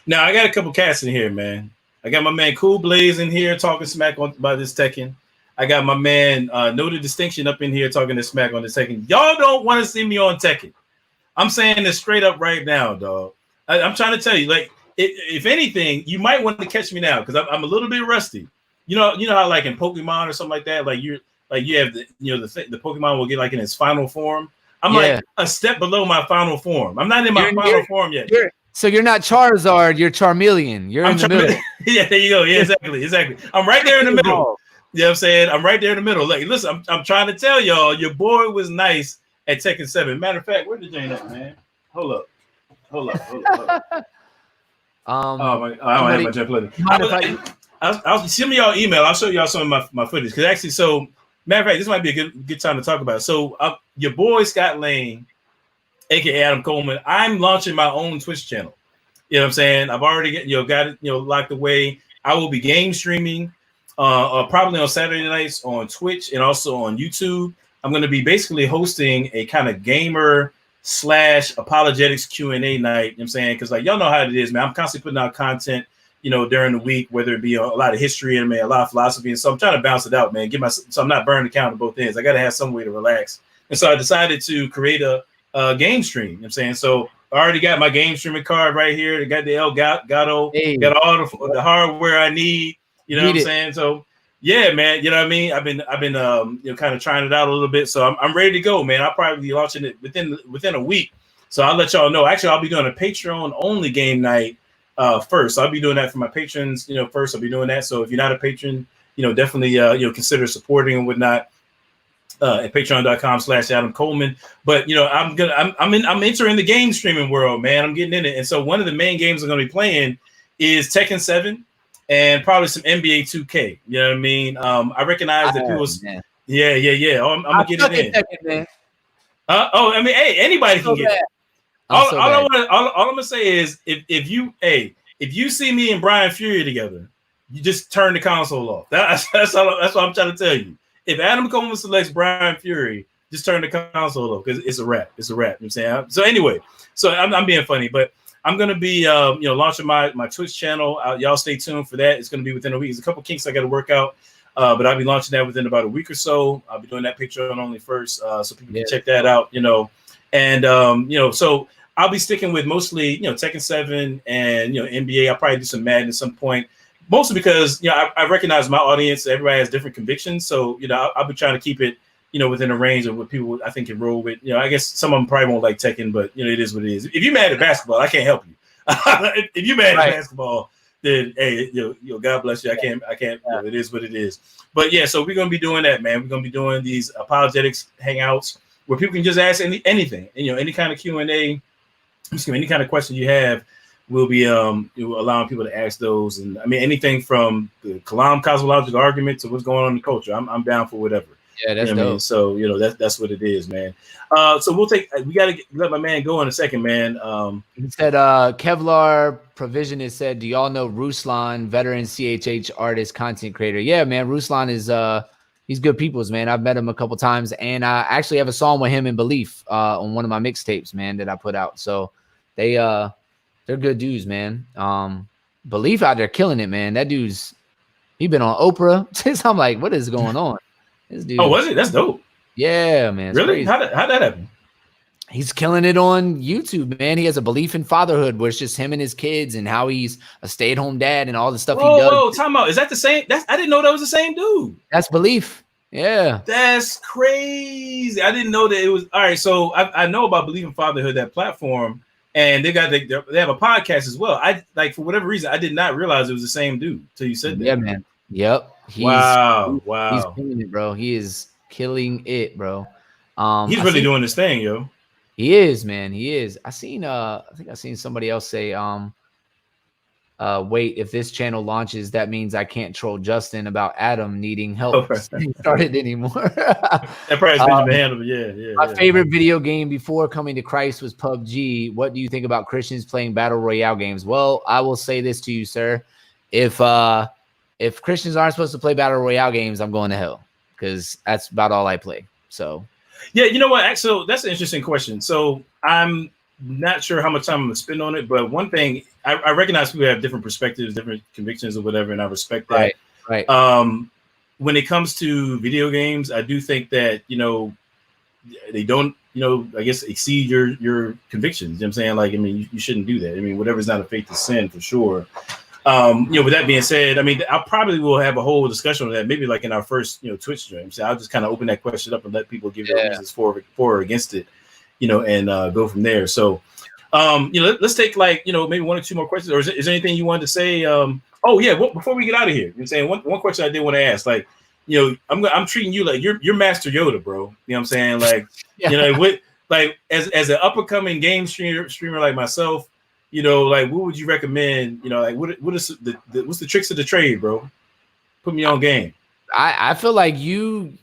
Now I got a couple cats in here, man. I got my man Cool Blaze in here talking smack about this Tekken. I got my man Noted Distinction up in here talking this smack on this Tekken. Y'all don't want to see me on Tekken. I'm saying this straight up right now, dog. I'm trying to tell you, like, if anything, you might want to catch me now because I'm a little bit rusty. You know how like in Pokemon or something like that, like you have the Pokemon will get like in its final form. I'm like a step below my final form. I'm not in my final form yet. So you're not Charizard, you're Charmeleon. You're in the middle. Yeah, there you go. Yeah, exactly. I'm right there in the middle. You know what I'm saying? I'm right there in the middle. Like, listen, I'm trying to tell y'all, your boy was nice at Tekken 7. Matter of fact, where the Jane at, man? Hold up. I don't have my jet plate. I'll send me y'all email. I'll show y'all some of my footage. Because actually, so matter of fact, this might be a good time to talk about it. So your boy Scott Lane, aka Adam Coleman, I'm launching my own Twitch channel. You know what I'm saying? I've already got it locked away. I will be game streaming probably on Saturday nights on Twitch and also on YouTube. I'm going to be basically hosting a kind of gamer / apologetics Q&A night. You know what I'm saying? Because like y'all know how it is, man. I'm constantly putting out content, during the week, whether it be a lot of history and a lot of philosophy. And so I'm trying to balance it out, man. So I'm not burning the count at both ends. I got to have some way to relax. And so I decided to create a game stream. You know what I'm saying? So I already got my game streaming card right here. They got the Elgato, got all the hardware I need. You know what I'm saying? So yeah, man. You know what I mean? I've been kind of trying it out a little bit. So I'm ready to go, man. I'll probably be launching it within a week. So I'll let y'all know. Actually, I'll be doing a Patreon only game night first. So I'll be doing that for my patrons. First I'll be doing that. So if you're not a patron, definitely consider supporting and whatnot. At patreon.com/Adam Coleman. But I'm entering the game streaming world, man. I'm getting in it. And so one of the main games I'm going to be playing is Tekken 7 and probably some NBA 2K. You know what I mean? I recognize that people. Yeah. I'm gonna get it in. Tekken, man. I mean, hey, anybody can get it. All I'm gonna say is if you see me and Brian Fury together, you just turn the console off. That's what I'm trying to tell you. If Adam Coleman selects Brian Fury, just turn the console off because it's a wrap. It's a wrap. You know what I'm saying? So anyway, I'm being funny, but I'm gonna be launching my Twitch channel. Y'all stay tuned for that. It's gonna be within a week. There's a couple kinks I got to work out, but I'll be launching that within about a week or so. I'll be doing that Patreon only first, so people can check that out. And so I'll be sticking with mostly Tekken 7 and NBA. I'll probably do some Madden at some point. Mostly because I recognize my audience. Everybody has different convictions, so I'll be trying to keep it within a range of what people I think can roll with. I guess some of them probably won't like Tekken, but it is what it is. If you're mad at basketball, I can't help you. If you're mad at basketball, then hey, God bless you. I can't. It is what it is. But yeah, so we're gonna be doing that, man. We're gonna be doing these apologetics hangouts where people can just ask anything, any kind of Q&A, any kind of question you have. We'll be allowing people to ask those, and I mean anything from the Kalam cosmological argument to what's going on in the culture. I'm down for whatever. Yeah, that's dope. I mean? So that's what it is, man. So we gotta let my man go in a second, man. He said Kevlar Provisionist said, "Do y'all know Ruslan, veteran CHH artist, content creator?" Yeah, man. Ruslan is he's good people's, man. I've met him a couple times, and I actually have a song with him in Belief on one of my mixtapes, man, that I put out. So they're good dudes, man. Belief out there killing it, man. That dude's he been on Oprah. I'm like, what is going on? This dude. Oh, was it? That's dope. Yeah, man. Really? How'd that happen? He's killing it on YouTube, man. He has a belief in fatherhood where it's just him and his kids and how he's a stay-at-home dad and all the stuff he does. Whoa, time out. Is that the same? I didn't know that was the same dude. That's Belief. Yeah. That's crazy. I didn't know that it was. All right, so I know about Belief in Fatherhood, that platform. And they have a podcast as well. I for whatever reason I did not realize it was the same dude till you said that. Yeah, man. Yep. Wow. He's killing it, bro. He is killing it, bro. He's really doing this thing, yo. He is, man. He is. I think I seen somebody else say, wait, if this channel launches, that means I can't troll Justin about Adam needing help started anymore. That price been handled, yeah. My favorite video game before coming to Christ was PUBG. What do you think about Christians playing battle royale games? Well, I will say this to you, sir. If Christians aren't supposed to play battle royale games, I'm going to hell because that's about all I play. So yeah, you know what? Actually, that's an interesting question. So I'm not sure how much time I'm gonna spend on it, but one thing I recognize people have different perspectives, different convictions or whatever, and I respect that. Right. When it comes to video games, I do think that they don't I guess exceed your convictions. You know what I'm saying? Like, I mean, you shouldn't do that. I mean, whatever's not a faith is sin for sure. With that being said, I mean, I probably will have a whole discussion on that, maybe like in our first Twitch stream. So I'll just kind of open that question up and let people give their reasons for or against it. And go from there. So, let's take maybe one or two more questions. Or is there anything you wanted to say? Before we get out of here, I'm saying one question I did want to ask. Like, I'm treating you like you're Master Yoda, bro. You know what I'm saying? Like, as an up and coming game streamer like myself, what would you recommend? What's the tricks of the trade, bro? Put me on game. I feel like you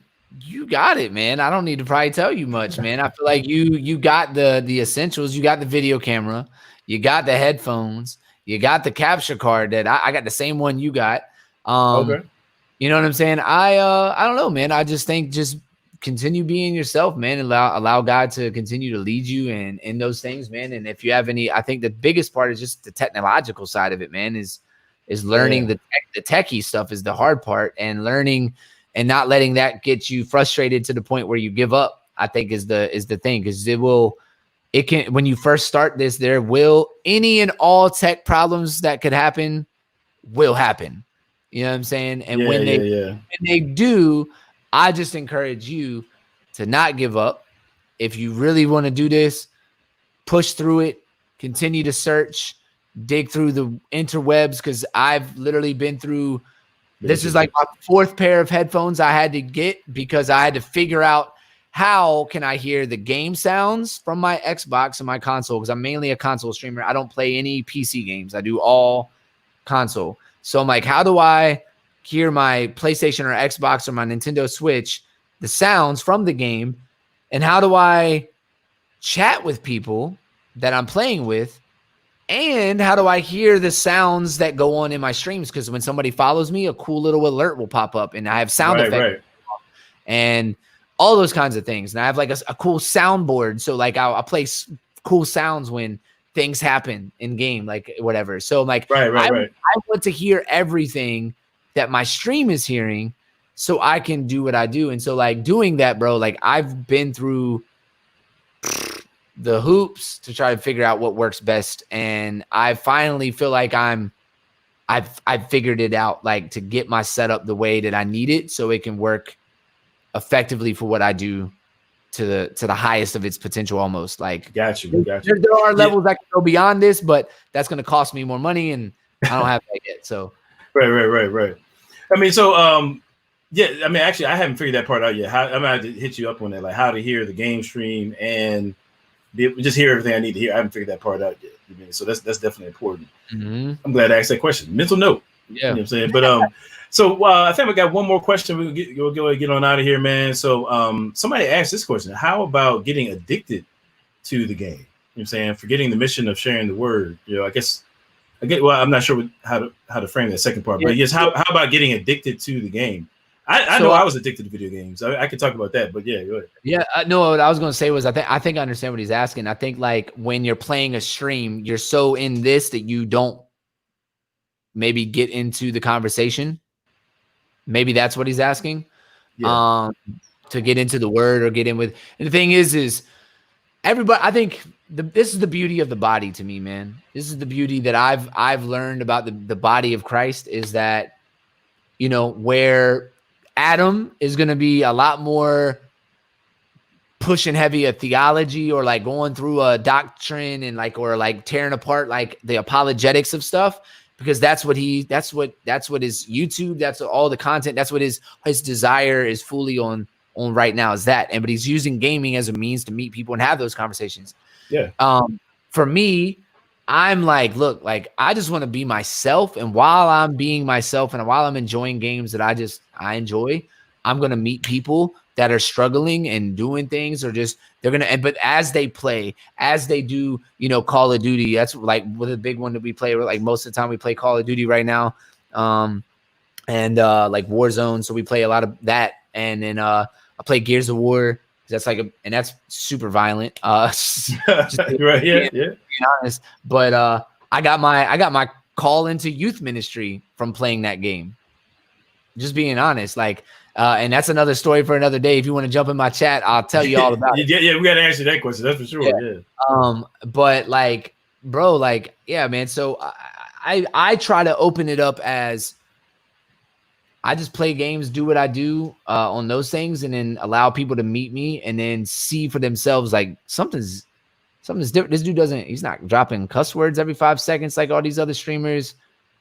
got it, man. I don't need to probably tell you much, man. I feel like you got the essentials. You got the video camera, you got the headphones, you got the capture card that I got the same one you got. Okay. You know what I'm saying? I don't know, man. I just think just continue being yourself, man, and allow God to continue to lead you and in those things, man. And if you have any, I think the biggest part is just the technological side of it, man, is is learning the techie stuff is the hard part, and learning and not letting that get you frustrated to the point where you give up, I think is the thing. Because it can, when you first start this, there will any and all tech problems that could happen will happen. You know what I'm saying? And when they do, I just encourage you to not give up. If you really want to do this, push through it, continue to search, dig through the interwebs, because I've literally been through, this is like my 4th pair of headphones I had to get, because I had to figure out how can I hear the game sounds from my Xbox and my console, because I'm mainly a console streamer. I don't play any PC games. I do all console. So I'm like, how do I hear my PlayStation or Xbox or my Nintendo Switch, the sounds from the game, and how do I chat with people that I'm playing with, and how do I hear the sounds that go on in my streams? Because when somebody follows me, a cool little alert will pop up, and I have sound effects and all those kinds of things. And I have like a cool soundboard, so like I'll play cool sounds when things happen in game, like whatever. So I'm like, I want to hear everything that my stream is hearing, so I can do what I do. And so like doing that, bro, like I've been through the hoops to try to figure out what works best, and I finally feel like I've figured it out, like to get my setup the way that I need it, so it can work effectively for what I do to the highest of its potential, almost. Like, got you. There are levels that can go beyond this, but that's going to cost me more money, and I don't have that yet. So right. I mean, so yeah, I mean, actually, I haven't figured that part out yet. I'm gonna have to hit you up on that, like how to hear the game stream and just hear everything I need to hear. I haven't figured that part out yet. I mean, so that's definitely important. Mm-hmm. I'm glad I asked that question. Mental note. Yeah, you know what I'm saying. But so I think we got one more question. We'll go and get on out of here, man. So somebody asked this question: how about getting addicted to the game? You know what I'm saying? Forgetting the mission of sharing the word. You know, I get. Well, I'm not sure how to frame that second part, but yes, how about getting addicted to the game? I know I was addicted to video games. I could talk about that, but yeah, go ahead. Yeah, no, what I was going to say was I think I understand what he's asking. I think like when you're playing a stream, you're so in this that you don't maybe get into the conversation. Maybe that's what he's asking. Yeah. To get into the word or get in with. And the thing is everybody, I think this is the beauty of the body to me, man. This is the beauty that I've learned about the body of Christ, is that, you know, where Adam is going to be a lot more pushing heavy a theology, or like going through a doctrine and like, or like tearing apart like the apologetics of stuff, because that's what his YouTube, that's all the content, that's what his desire is fully on right now, is that. But he's using gaming as a means to meet people and have those conversations. Yeah. For me, I'm like, look, like I just want to be myself, and while I'm being myself and while I'm enjoying games that I enjoy, I'm going to meet people that are struggling and doing things, or just but as they play, as they do, you know, Call of Duty, that's like with a big one that we play, like most of the time we play Call of Duty right now. And like Warzone. So we play a lot of that. And then I play Gears of War. That's like and that's super violent. Just right, yeah. Being honest. But I got my call into youth ministry from playing that game. Just being honest, like, and that's another story for another day. If you want to jump in my chat, I'll tell you all about it. Yeah, we got to answer that question. That's for sure. Yeah. But like, bro, like, yeah, man. So I try to open it up as I just play games, do what I do on those things, and then allow people to meet me and then see for themselves, like something's different. This dude he's not dropping cuss words every 5 seconds like all these other streamers.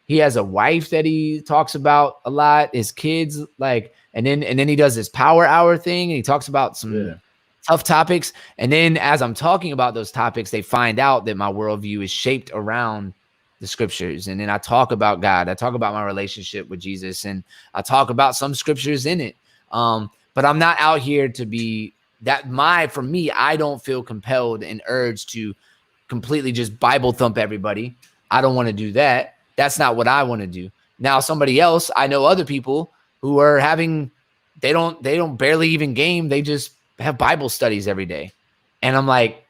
He has a wife that he talks about a lot, his kids, like, and then he does this power hour thing, and he talks about some tough topics. And then as I'm talking about those topics, they find out that my worldview is shaped around the scriptures. And then I talk about God. I talk about my relationship with Jesus, and I talk about some scriptures in it. But I'm not out here to be that. For me, I don't feel compelled and urged to completely just Bible thump everybody. I don't want to do that. That's not what I want to do. Now, somebody else, I know other people who are they don't barely even game. They just have Bible studies every day. And I'm like,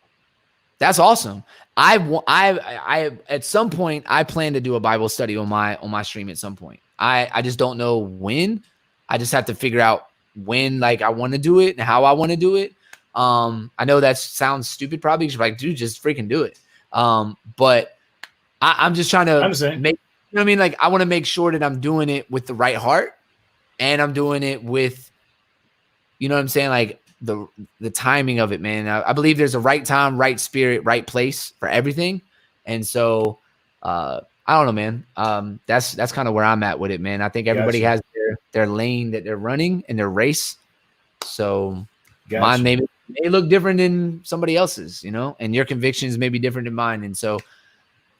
that's awesome. I at some point I plan to do a Bible study on my stream at some point. I just don't know when. I just have to figure out when like I want to do it and how I want to do it. I know that sounds stupid probably, because like, dude, just freaking do it. But I'm just trying to make, you know what I mean? Like, I want to make sure that I'm doing it with the right heart, and I'm doing it with, you know what I'm saying? Like the timing of it, man. I believe there's a right time, right spirit, right place for everything. And so, I don't know, man. That's kind of where I'm at with it, man. I think everybody has their lane that they're running in their race. So mine may look different than somebody else's, you know, and your convictions may be different than mine. And so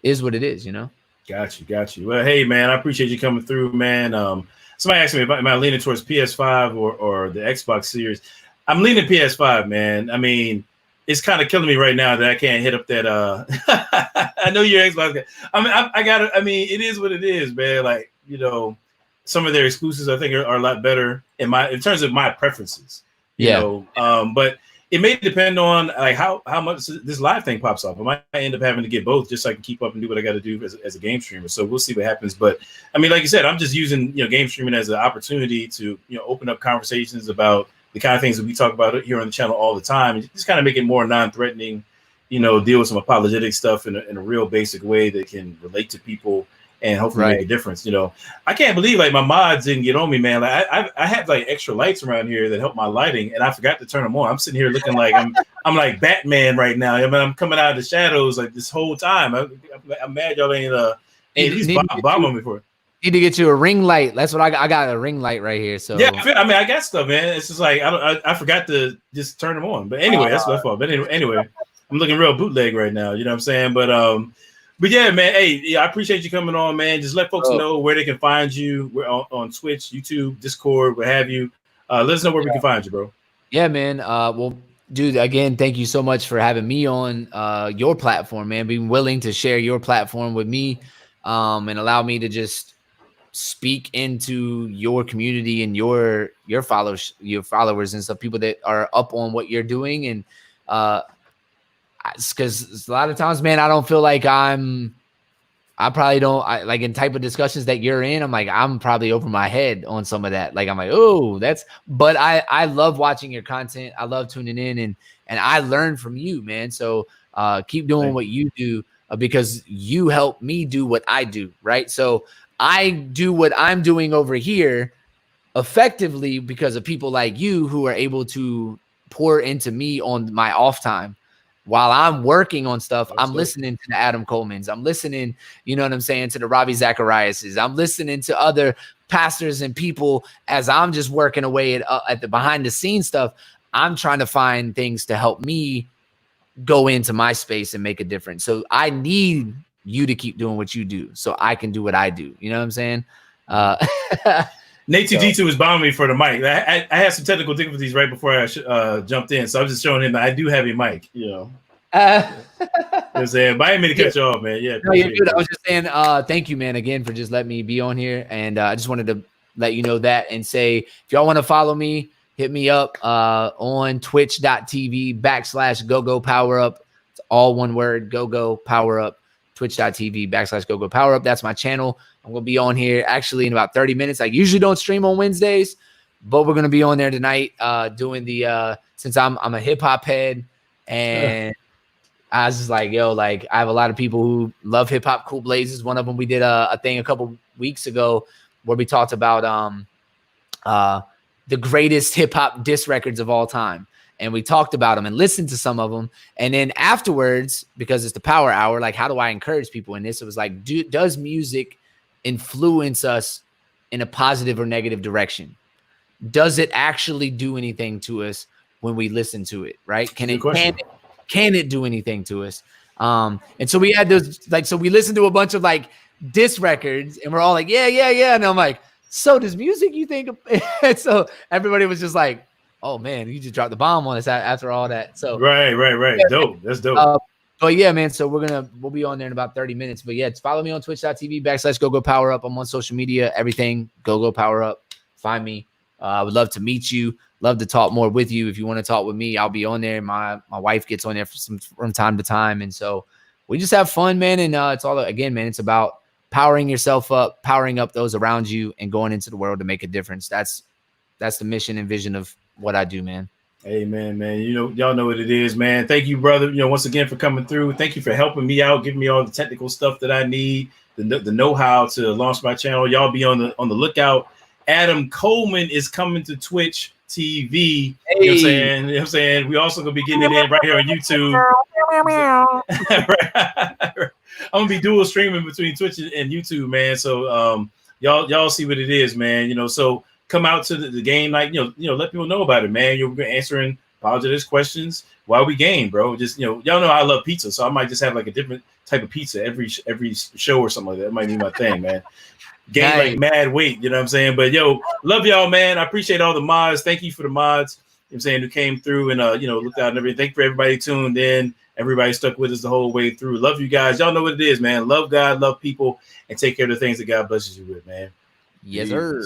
is what it is, you know? Got you. Well, hey, man, I appreciate you coming through, man. Somebody asked me, am I leaning towards PS5 or the Xbox Series? I'm leaning PS5, man. I mean, it's kind of killing me right now that I can't hit up that. I know you're Xbox guy. I mean, I got to. I mean, it is what it is, man. Like, you know, some of their exclusives I think are a lot better in terms of my preferences. You know, but it may depend on like how much this live thing pops up. I might end up having to get both just so I can keep up and do what I got to do as a game streamer. So we'll see what happens. But I mean, like you said, I'm just using, you know, game streaming as an opportunity to, you know, open up conversations about the kind of things that we talk about here on the channel all the time, and just kind of make it more non-threatening, you know, deal with some apologetic stuff in a real basic way that can relate to people and hopefully make a difference. You know, I can't believe like my mods didn't get on me, man. Like I have like extra lights around here that help my lighting, and I forgot to turn them on. I'm sitting here looking like I'm like Batman right now. I mean, I'm coming out of the shadows like this whole time. I'm mad y'all ain't at least bombing me for it. Need to get you a ring light. That's what I got a ring light right here. So yeah, I mean, I got stuff, man. It's just like I forgot to just turn them on. But anyway, that's my fault. But anyway, I'm looking real bootleg right now. You know what I'm saying? But yeah, man. Hey, yeah, I appreciate you coming on, man. Just let folks know where they can find you. We're on Twitch, YouTube, Discord, what have you. Let us know where we can find you, bro. Yeah, man. Well, dude, again, thank you so much for having me on your platform, man. Being willing to share your platform with me, and allow me to just speak into your community and your followers and stuff, people that are up on what you're doing. And because a lot of times, man, I don't feel like I probably don't like in type of discussions that you're in. I'm like, I'm probably over my head on some of that. Like, I'm like, oh, but I love watching your content. I love tuning in and I learn from you, man. So keep doing what you do, because you help me do what I do. Right. So I do what I'm doing over here effectively because of people like you who are able to pour into me on my off time. While I'm working on stuff, I'm listening to the Adam Colemans. I'm listening, you know what I'm saying, to the Ravi Zachariases. I'm listening to other pastors and people as I'm just working away at the behind the scenes stuff. I'm trying to find things to help me go into my space and make a difference. So I need you to keep doing what you do so I can do what I do. You know what I'm saying? Nate G2 was bombing me for the mic. I had some technical difficulties right before I jumped in, so I was just showing him that I do have a mic, you know. You know what I'm saying? But I didn't mean to cut you off, man. Yeah, no, you're good. I was just saying thank you, man, again, for just letting me be on here. And I just wanted to let you know that and say, if y'all want to follow me, hit me up on twitch.tv/GoGoPowerUp. It's all one word, GoGoPowerUp. Twitch.tv/GoGoPowerUp. That's my channel. I'm going to be on here actually in about 30 minutes. I usually don't stream on Wednesdays, but we're going to be on there tonight doing the since I'm a hip hop head, and I was just like, yo, like I have a lot of people who love hip hop. Cool Blazes, one of them. We did a thing a couple weeks ago where we talked about the greatest hip hop diss records of all time. And we talked about them and listened to some of them. And then afterwards, because it's the power hour, like, how do I encourage people in this? It was like, does music influence us in a positive or negative direction? Does it actually do anything to us when we listen to it? Right? Can it do anything to us? And so we had those, like, so we listened to a bunch of like diss records and we're all like, yeah. And I'm like, so does music, you think? And so everybody was just like, oh man, you just dropped the bomb on us after all that. So right. Yeah, dope. That's dope. But yeah, man. So we'll be on there in about 30 minutes. But yeah, follow me on twitch.tv/GoGoPowerUp. I'm on social media, everything. GoGoPowerUp. Find me. I would love to meet you. Love to talk more with you. If you want to talk with me, I'll be on there. My wife gets on there from time to time, and so we just have fun, man. And it's all, again, man, it's about powering yourself up, powering up those around you, and going into the world to make a difference. That's the mission and vision of what I do, man. Amen, man. You know, y'all know what it is, man. Thank you, brother. You know, once again for coming through. Thank you for helping me out, giving me all the technical stuff that I need, the know-how to launch my channel. Y'all be on the lookout. Adam Coleman is coming to Twitch TV. Hey. You know what I'm saying? You know what I'm saying? We also gonna be getting it in right here on YouTube. I'm gonna be dual streaming between Twitch and YouTube, man. So y'all see what it is, man. You know, so come out to the game night, you know, let people know about it, man. You're answering apologetics questions while we game, bro. Just, you know, y'all know I love pizza, so I might just have like a different type of pizza every show or something like that. That might be my thing, man. Gain like mad weight, you know what I'm saying? But yo, love y'all, man. I appreciate all the mods. Thank you for the mods, you know what I'm saying, who came through and you know, looked out and everything. Thank you for everybody tuned in. Everybody stuck with us the whole way through. Love you guys. Y'all know what it is, man. Love God, love people, and take care of the things that God blesses you with, man. Yes, sir.